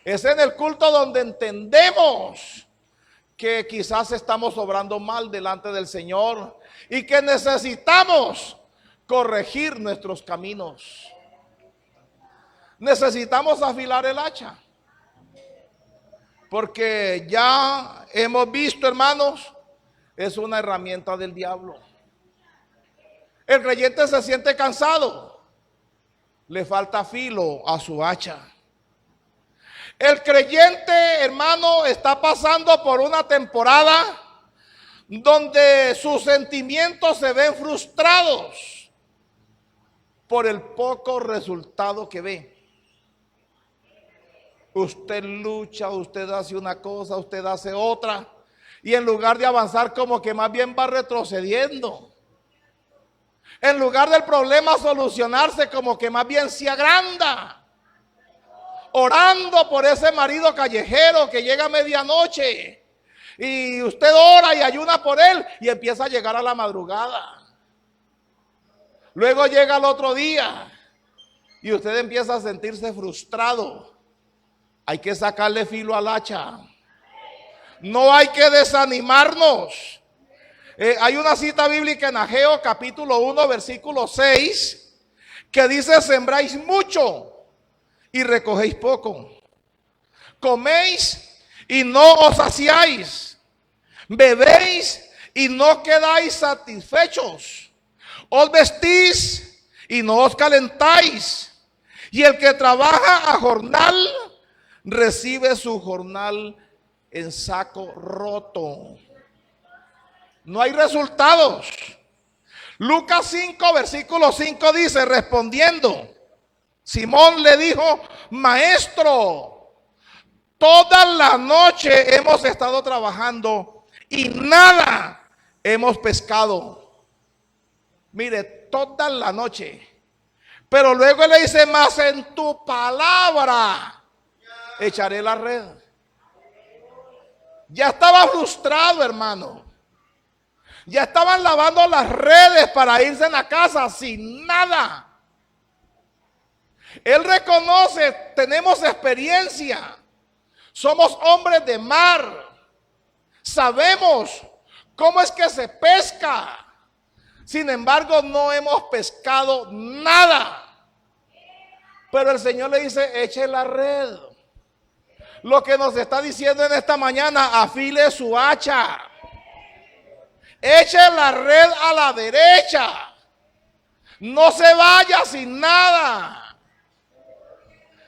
Es en el culto donde entendemos que quizás estamos obrando mal delante del Señor y que necesitamos corregir nuestros caminos. Necesitamos afilar el hacha. Porque ya hemos visto, hermanos, es una herramienta del diablo. El creyente se siente cansado, le falta filo a su hacha. El creyente, hermano, está pasando por una temporada donde sus sentimientos se ven frustrados por el poco resultado que ve. Usted lucha, usted hace una cosa, usted hace otra, y en lugar de avanzar, como que más bien va retrocediendo. En lugar del problema solucionarse, como que más bien se agranda. Orando por ese marido callejero que llega a medianoche, y usted ora y ayuna por él, y empieza a llegar a la madrugada. Luego llega el otro día y usted empieza a sentirse frustrado. Hay que sacarle filo al hacha. No hay que desanimarnos. Hay una cita bíblica en Ageo capítulo 1 versículo 6 que dice: sembráis mucho y recogéis poco. Coméis y no os saciáis. Bebéis y no quedáis satisfechos. Os vestís y no os calentáis. Y el que trabaja a jornal recibe su jornal en saco roto. No hay resultados. Lucas 5 versículo 5 dice: respondiendo, Simón le dijo: maestro, toda la noche hemos estado trabajando y nada hemos pescado. Mire, toda la noche. Pero luego le dice: mas en tu palabra echaré la red. Ya estaba frustrado, hermano. Ya estaban lavando las redes para irse en la casa sin nada. Él reconoce: tenemos experiencia. Somos hombres de mar. Sabemos cómo es que se pesca. Sin embargo, no hemos pescado nada. Pero el Señor le dice: eche la red. Lo que nos está diciendo en esta mañana: afile su hacha. Eche la red a la derecha. No se vaya sin nada.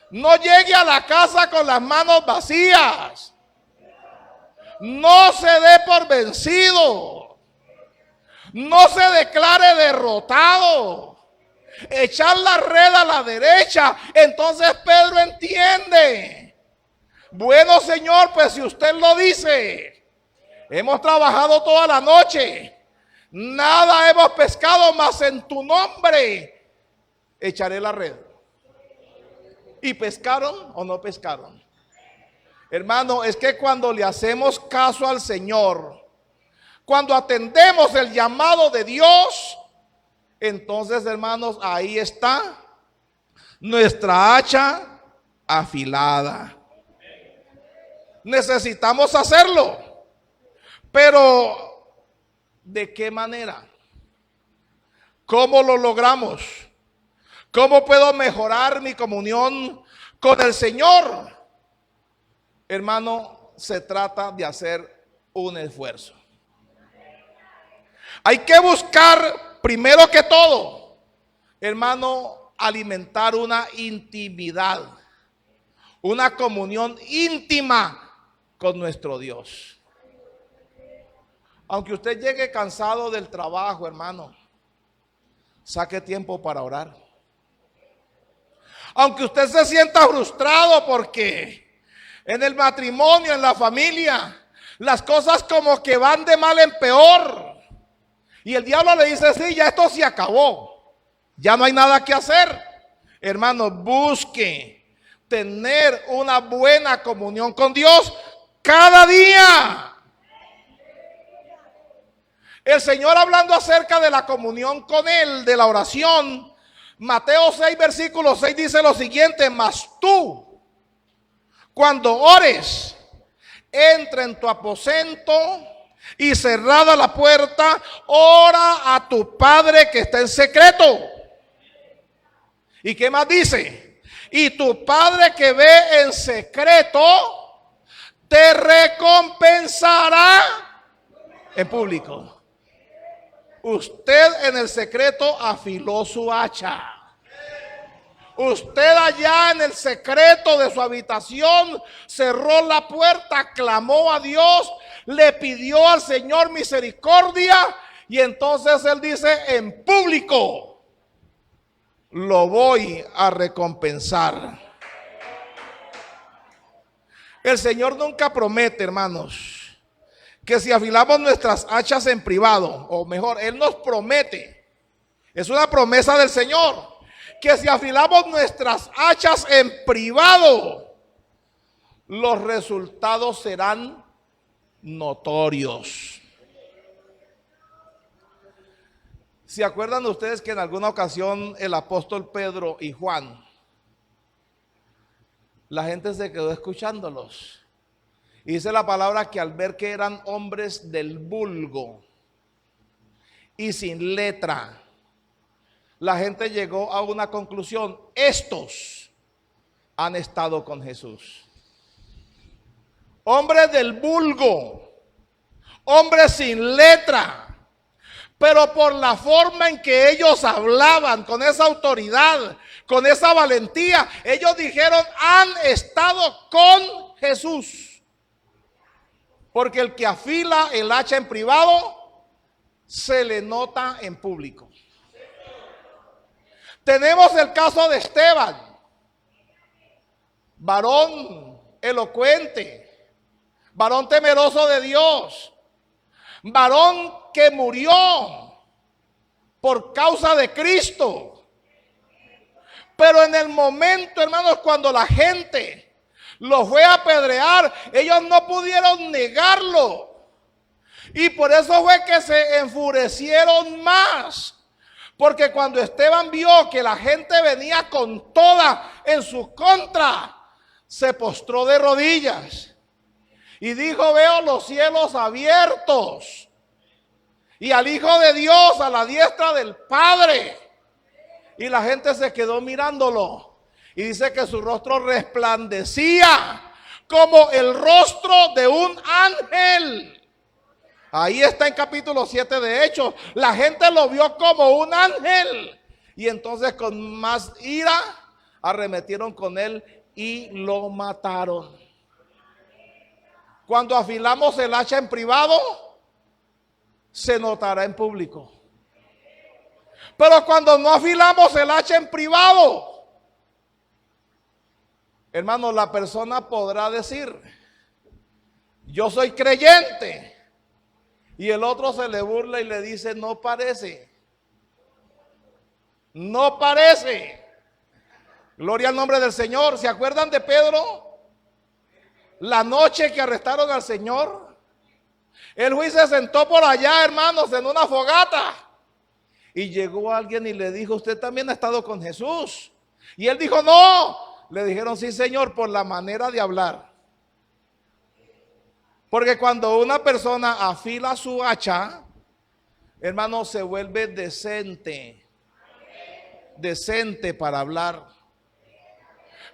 No llegue a la casa con las manos vacías. No se dé por vencido. No se declare derrotado. Echar la red a la derecha. Entonces Pedro entiende: bueno, Señor, pues si usted lo dice, hemos trabajado toda la noche, nada hemos pescado, mas en tu nombre echaré la red. ¿Y pescaron o no pescaron? Hermano, es que cuando le hacemos caso al Señor, cuando atendemos el llamado de Dios, entonces, hermanos, ahí está nuestra hacha afilada. Necesitamos hacerlo. Pero, ¿de qué manera? ¿Cómo lo logramos? ¿Cómo puedo mejorar mi comunión con el Señor? Hermano, se trata de hacer un esfuerzo. Hay que buscar, primero que todo, hermano, alimentar una intimidad, una comunión íntima con nuestro Dios. Aunque usted llegue cansado del trabajo, hermano, saque tiempo para orar. Aunque usted se sienta frustrado porque en el matrimonio, en la familia, las cosas como que van de mal en peor, y el diablo le dice: sí, ya esto se acabó, ya no hay nada que hacer. Hermano, busque tener una buena comunión con Dios cada día. El Señor, hablando acerca de la comunión con Él, de la oración, Mateo 6 versículo 6 dice lo siguiente: mas tú, cuando ores, entra en tu aposento y cerrada la puerta, ora a tu Padre que está en secreto. ¿Y qué más dice? Y tu Padre que ve en secreto te recompensará en público. Usted en el secreto afiló su hacha. Usted allá en el secreto de su habitación cerró la puerta, clamó a Dios, le pidió al Señor misericordia y entonces Él dice: en público lo voy a recompensar. El Señor nunca promete, hermanos, que si afilamos nuestras hachas en privado, o mejor, Él nos promete, es una promesa del Señor, que si afilamos nuestras hachas en privado, los resultados serán notorios. ¿Se acuerdan ustedes que en alguna ocasión el apóstol Pedro y Juan, la gente se quedó escuchándolos? Y dice la palabra que al ver que eran hombres del vulgo y sin letra, la gente llegó a una conclusión: estos han estado con Jesús. Hombres del vulgo, hombres sin letra, pero por la forma en que ellos hablaban, con esa autoridad, con esa valentía, ellos dijeron: han estado con Jesús. Porque el que afila el hacha en privado, se le nota en público. Tenemos el caso de Esteban, varón elocuente, varón temeroso de Dios, varón que murió por causa de Cristo. Pero en el momento, hermanos, cuando la gente lo fue a apedrear, ellos no pudieron negarlo. Y por eso fue que se enfurecieron más. Porque cuando Esteban vio que la gente venía con toda en su contra, se postró de rodillas y dijo: veo los cielos abiertos y al Hijo de Dios a la diestra del Padre. Y la gente se quedó mirándolo. Y dice que su rostro resplandecía como el rostro de un ángel. Ahí está en capítulo 7 de Hechos. La gente lo vio como un ángel. Y entonces con más ira arremetieron con él y lo mataron. Cuando afilamos el hacha en privado, se notará en público. Pero cuando no afilamos el hacha en privado, hermano, la persona podrá decir: yo soy creyente. Y el otro se le burla y le dice: no parece. No parece. Gloria al nombre del Señor. ¿Se acuerdan de Pedro? La noche que arrestaron al Señor. El juez se sentó por allá, hermanos, en una fogata. Y llegó alguien y le dijo: usted también ha estado con Jesús. Y él dijo: no. Le dijeron: sí, Señor, por la manera de hablar. Porque cuando una persona afila su hacha, hermano, se vuelve decente. Decente para hablar.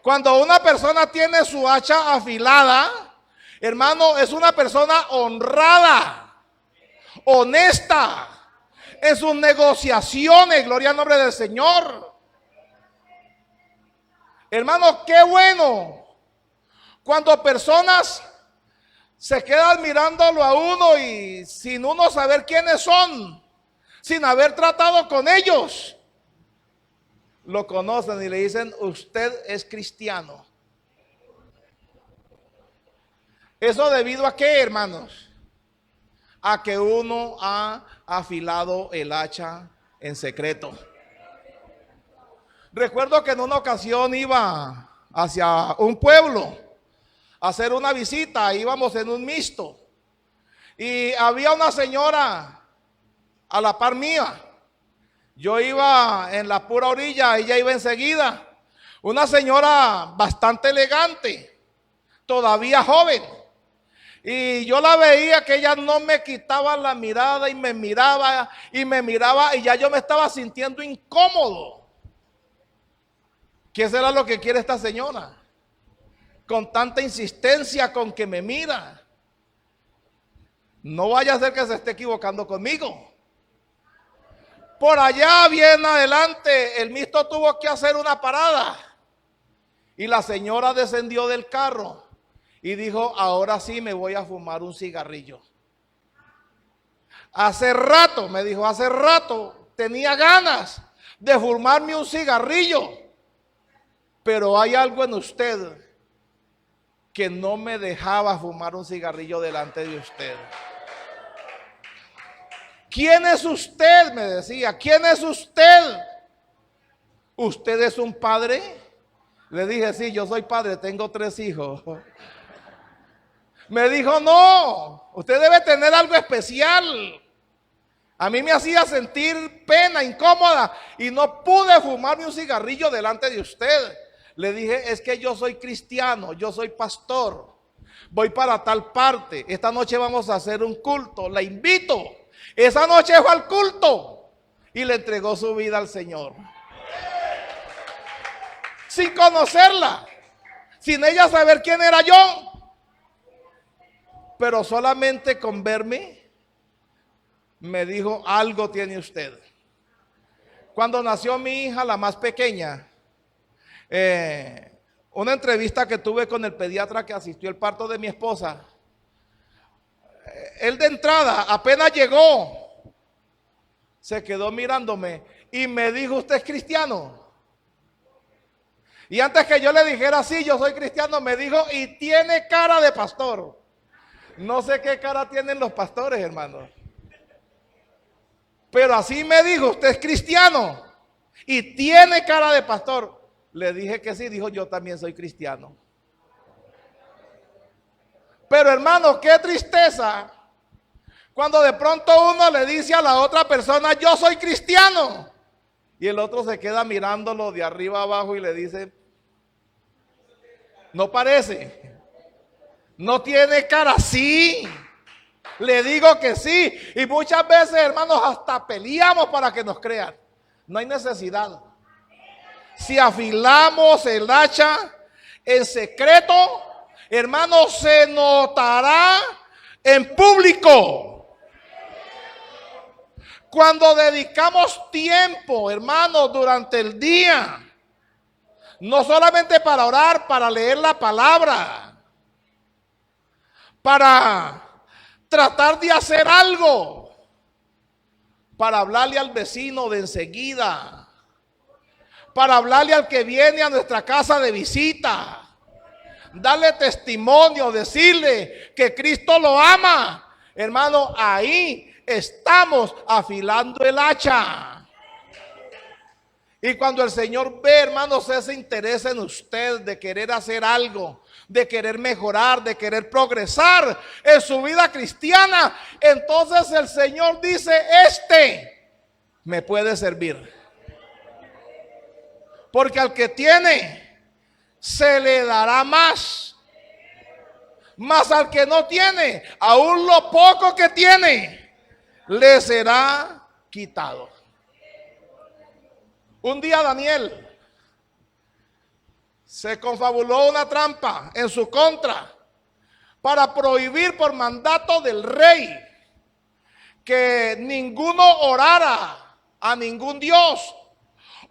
Cuando una persona tiene su hacha afilada, hermano, es una persona honrada, honesta en sus negociaciones. Gloria al nombre del Señor. Hermano, qué bueno cuando personas se quedan mirándolo a uno y sin uno saber quiénes son, sin haber tratado con ellos, lo conocen y le dicen: usted es cristiano. ¿Eso debido a qué, hermanos? A que uno ha afilado el hacha en secreto. Recuerdo que en una ocasión iba hacia un pueblo a hacer una visita. Íbamos en un mixto y había una señora a la par mía. Yo iba en la pura orilla, ella iba enseguida. Una señora bastante elegante, todavía joven. Y yo la veía que ella no me quitaba la mirada y me miraba y ya yo me estaba sintiendo incómodo. ¿Qué será lo que quiere esta señora? Con tanta insistencia con que me mira. No vaya a ser que se esté equivocando conmigo. Por allá bien adelante, el mixto tuvo que hacer una parada. Y la señora descendió del carro y dijo, ahora sí me voy a fumar un cigarrillo. Hace rato, me dijo, hace rato tenía ganas de fumarme un cigarrillo. Pero hay algo en usted que no me dejaba fumar un cigarrillo delante de usted. ¿Quién es usted?, me decía. ¿Quién es usted? ¿Usted es un padre? Le dije, sí, yo soy padre, tengo 3 hijos. Me dijo, no, usted debe tener algo especial. A mí me hacía sentir pena, incómoda, y no pude fumarme un cigarrillo delante de usted. Le dije, es que yo soy cristiano, yo soy pastor, voy para tal parte, esta noche vamos a hacer un culto, la invito. Esa noche fue al culto y le entregó su vida al Señor. Sin conocerla, sin ella saber quién era yo, pero solamente con verme, me dijo, algo tiene usted. Cuando nació mi hija, la más pequeña, una entrevista que tuve con el pediatra que asistió al parto de mi esposa, él de entrada, apenas llegó, se quedó mirándome y me dijo, ¿usted es cristiano? Y antes que yo le dijera, sí, yo soy cristiano, me dijo, y tiene cara de pastor. No sé qué cara tienen los pastores, hermano. Pero así me dijo, usted es cristiano y tiene cara de pastor. Le dije que sí, dijo, yo también soy cristiano. Pero hermano, qué tristeza cuando de pronto uno le dice a la otra persona, yo soy cristiano. Y el otro se queda mirándolo de arriba abajo y le dice, no parece, no tiene cara, sí. Le digo que sí. Y muchas veces, hermanos, hasta peleamos para que nos crean. No hay necesidad. Si afilamos el hacha en secreto, hermanos, se notará en público. Cuando dedicamos tiempo, hermanos, durante el día, no solamente para orar, para leer la palabra, para tratar de hacer algo, para hablarle al vecino de enseguida, para hablarle al que viene a nuestra casa de visita, darle testimonio, decirle que Cristo lo ama. Hermano, ahí estamos afilando el hacha. Y cuando el Señor ve, hermanos, ese interés en usted de querer hacer algo, de querer mejorar, de querer progresar en su vida cristiana, entonces el Señor dice, este me puede servir. Porque al que tiene, se le dará más. Mas al que no tiene, aún lo poco que tiene, le será quitado. Un día Daniel se confabuló una trampa en su contra para prohibir por mandato del rey que ninguno orara a ningún dios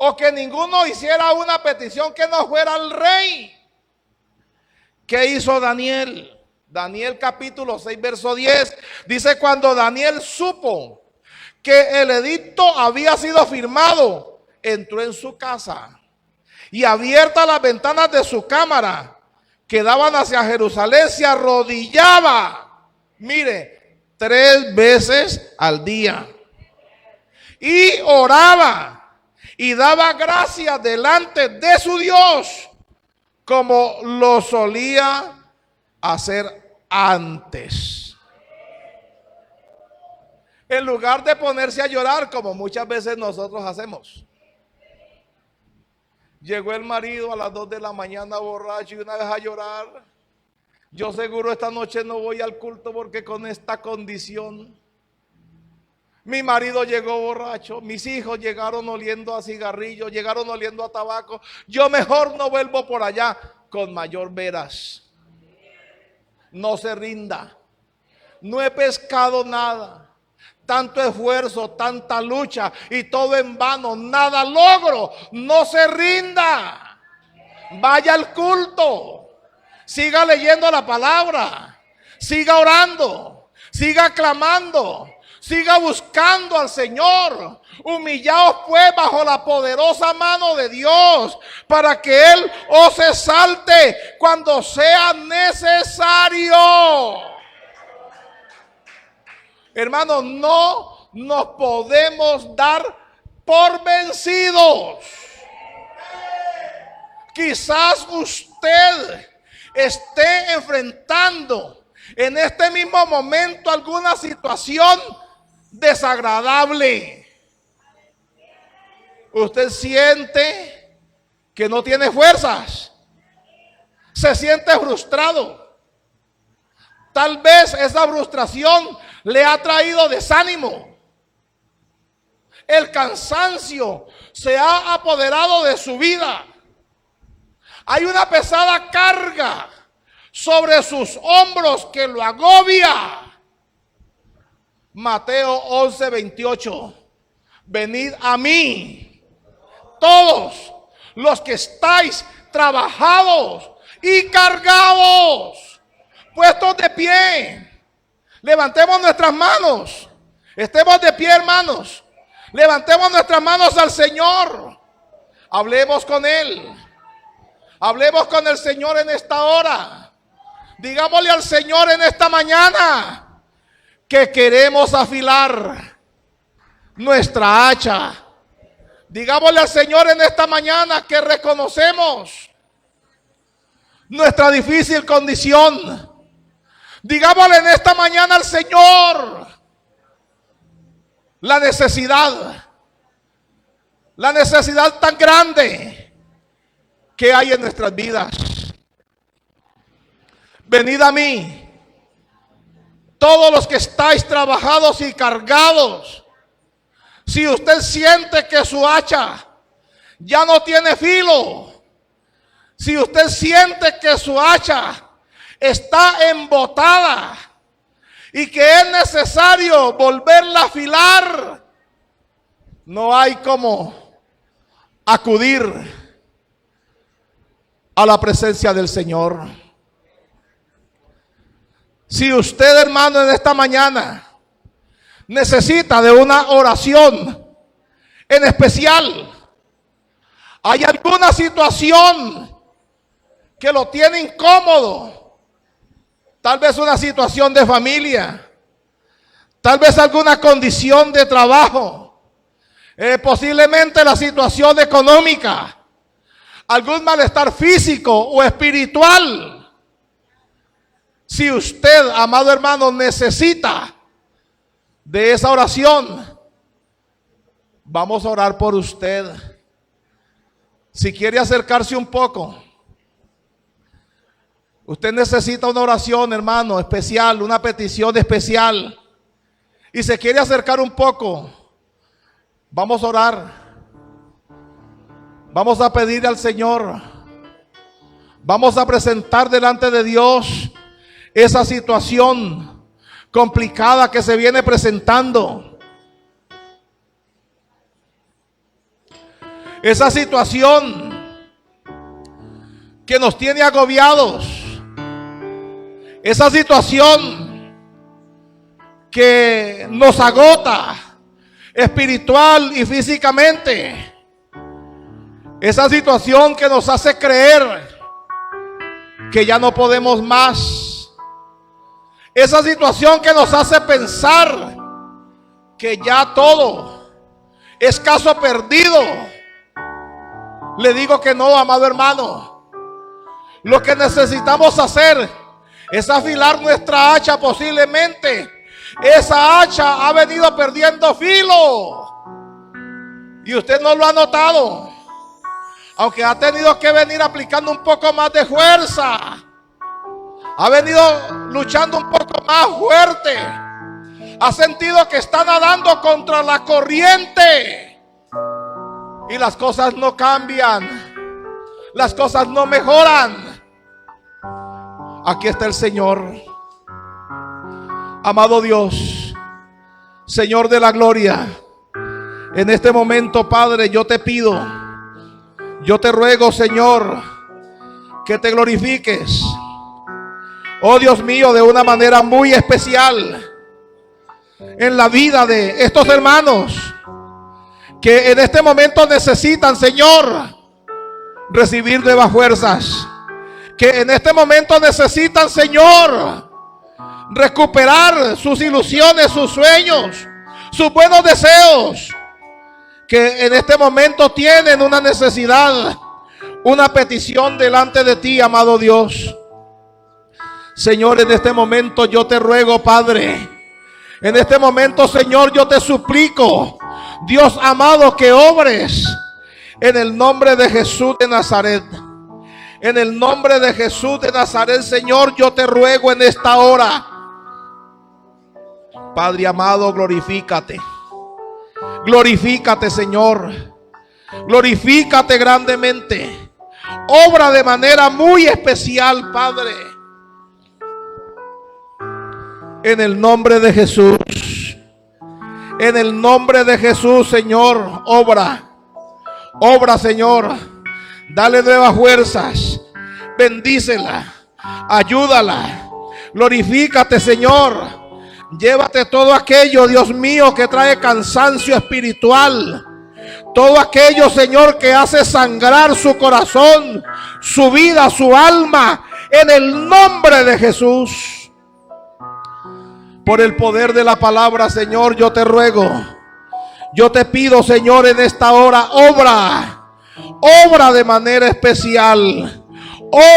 o que ninguno hiciera una petición que no fuera al rey. ¿Qué hizo Daniel? Daniel capítulo 6 verso 10 dice, cuando Daniel supo que el edicto había sido firmado, entró en su casa y abiertas las ventanas de su cámara que daban hacia Jerusalén, se arrodillaba, mire, 3 veces al día y oraba y daba gracias delante de su Dios como lo solía hacer antes. En lugar de ponerse a llorar como muchas veces nosotros hacemos. Llegó el marido a las 2 de la mañana borracho y una vez a llorar. Yo seguro esta noche no voy al culto porque con esta condición. Mi marido llegó borracho, mis hijos llegaron oliendo a cigarrillo, llegaron oliendo a tabaco. Yo mejor no vuelvo por allá. Con mayor veras. No se rinda. No he pescado nada. tanto esfuerzo, tanta lucha y todo en vano, nada logro. No se rinda. Vaya al culto, siga leyendo la palabra, siga orando, siga clamando, siga buscando al Señor. Humillaos pues bajo la poderosa mano de Dios, para que Él os exalte cuando sea necesario. Hermanos, no nos podemos dar por vencidos. Quizás usted esté enfrentando en este mismo momento alguna situación desagradable. Usted siente que no tiene fuerzas, se siente frustrado. Tal vez esa frustración le ha traído desánimo. El cansancio se ha apoderado de su vida. Hay una pesada carga sobre sus hombros que lo agobia. Mateo 11:28. Venid a mí, todos los que estáis trabajados y cargados, puestos de pie. Levantemos nuestras manos. Estemos de pie, hermanos. Levantemos nuestras manos al Señor. Hablemos con Él. Hablemos con el Señor en esta hora. Digámosle al Señor en esta mañana que queremos afilar nuestra hacha. Digámosle al Señor en esta mañana que reconocemos nuestra difícil condición. Digámosle en esta mañana al Señor la necesidad tan grande que hay en nuestras vidas. Venid a mí, todos los que estáis trabajados y cargados. Si usted siente que su hacha ya no tiene filo, si usted siente que su hacha está embotada y que es necesario volverla a afilar, no hay como acudir a la presencia del Señor. Si usted, hermano, en esta mañana necesita de una oración en especial, hay alguna situación que lo tiene incómodo, tal vez una situación de familia, tal vez alguna condición de trabajo, posiblemente la situación económica, algún malestar físico o espiritual. Si usted, amado hermano, necesita de esa oración, vamos a orar por usted. Si quiere acercarse un poco, usted necesita una oración, hermano, especial, una petición especial, y se quiere acercar un poco, vamos a orar. Vamos a pedir al Señor, vamos a presentar delante de Dios esa situación complicada que se viene presentando. Esa situación que nos tiene agobiados. Esa situación que nos agota espiritual y físicamente. Esa situación que nos hace creer que ya no podemos más. Esa situación que nos hace pensar que ya todo es caso perdido. Le digo que no, amado hermano. Lo que necesitamos hacer es afilar nuestra hacha. Posiblemente esa hacha ha venido perdiendo filo y usted no lo ha notado, aunque ha tenido que venir aplicando un poco más de fuerza. Ha venido luchando un poco más fuerte. Ha sentido que está nadando contra la corriente. Y las cosas no cambian. Las cosas no mejoran. Aquí está el Señor. Amado Dios, Señor de la gloria, en este momento, Padre, yo te pido, yo te ruego, Señor, que te glorifiques, oh Dios mío, de una manera muy especial en la vida de estos hermanos que en este momento necesitan, Señor, recibir nuevas fuerzas, que en este momento necesitan, Señor, recuperar sus ilusiones, sus sueños, sus buenos deseos, que en este momento tienen una necesidad, una petición delante de ti, amado Dios. Señor, en este momento yo te ruego, Padre, en este momento, Señor, yo te suplico, Dios amado, que obres en el nombre de Jesús de Nazaret. En el nombre de Jesús de Nazaret, Señor, yo te ruego en esta hora. Padre amado, glorifícate. Glorifícate, Señor. Glorifícate grandemente. Obra de manera muy especial, Padre. En el nombre de Jesús. En el nombre de Jesús, Señor, obra. Obra, Señor. Dale nuevas fuerzas. Bendícela. Ayúdala. Glorifícate, Señor. Llévate todo aquello, Dios mío, que trae cansancio espiritual. Todo aquello, Señor, que hace sangrar su corazón, su vida, su alma. En el nombre de Jesús. Por el poder de la palabra, Señor, yo te ruego. Yo te pido, Señor, en esta hora, obra de manera especial.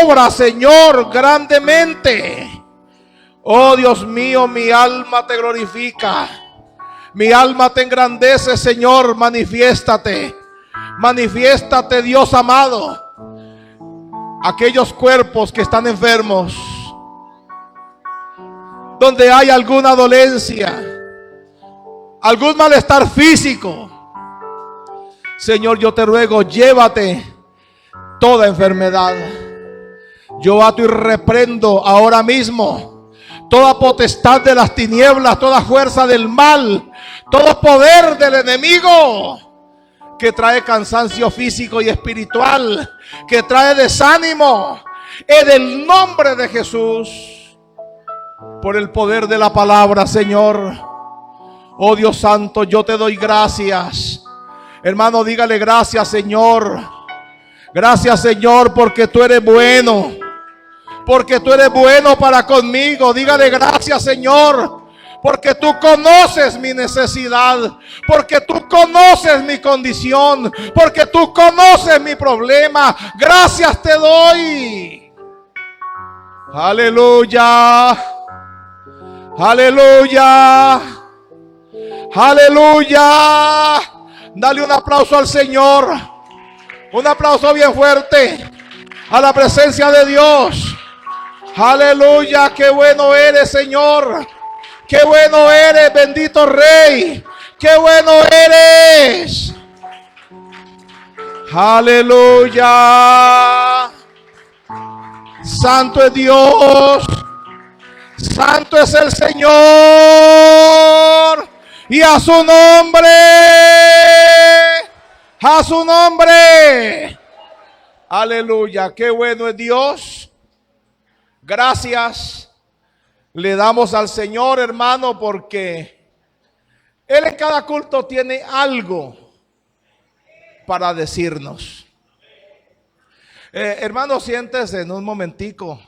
Obra, Señor, grandemente. Oh Dios mío, mi alma te glorifica. Mi alma te engrandece, Señor. Manifiéstate. Manifiéstate, Dios amado. Aquellos cuerpos que están enfermos, donde hay alguna dolencia, algún malestar físico, Señor, yo te ruego, llévate toda enfermedad. Yo ato y reprendo ahora mismo toda potestad de las tinieblas, toda fuerza del mal, todo poder del enemigo que trae cansancio físico y espiritual, que trae desánimo. En el nombre de Jesús. Por el poder de la palabra, Señor. Oh Dios santo, yo te doy gracias. Hermano, dígale gracias, Señor. Gracias, Señor, porque tú eres bueno. Porque tú eres bueno para conmigo. Dígale gracias, Señor, porque tú conoces mi necesidad. Porque tú conoces mi condición. Porque tú conoces mi problema. Gracias te doy. Aleluya. Aleluya. Aleluya. Dale un aplauso al Señor. Un aplauso bien fuerte a la presencia de Dios. Aleluya. Qué bueno eres, Señor. Qué bueno eres, bendito Rey. Qué bueno eres. Aleluya. Santo es Dios. Santo es el Señor, y a su nombre, aleluya, qué bueno es Dios. Gracias le damos al Señor, hermano, porque Él en cada culto tiene algo para decirnos. Hermano, siéntese en un momentico.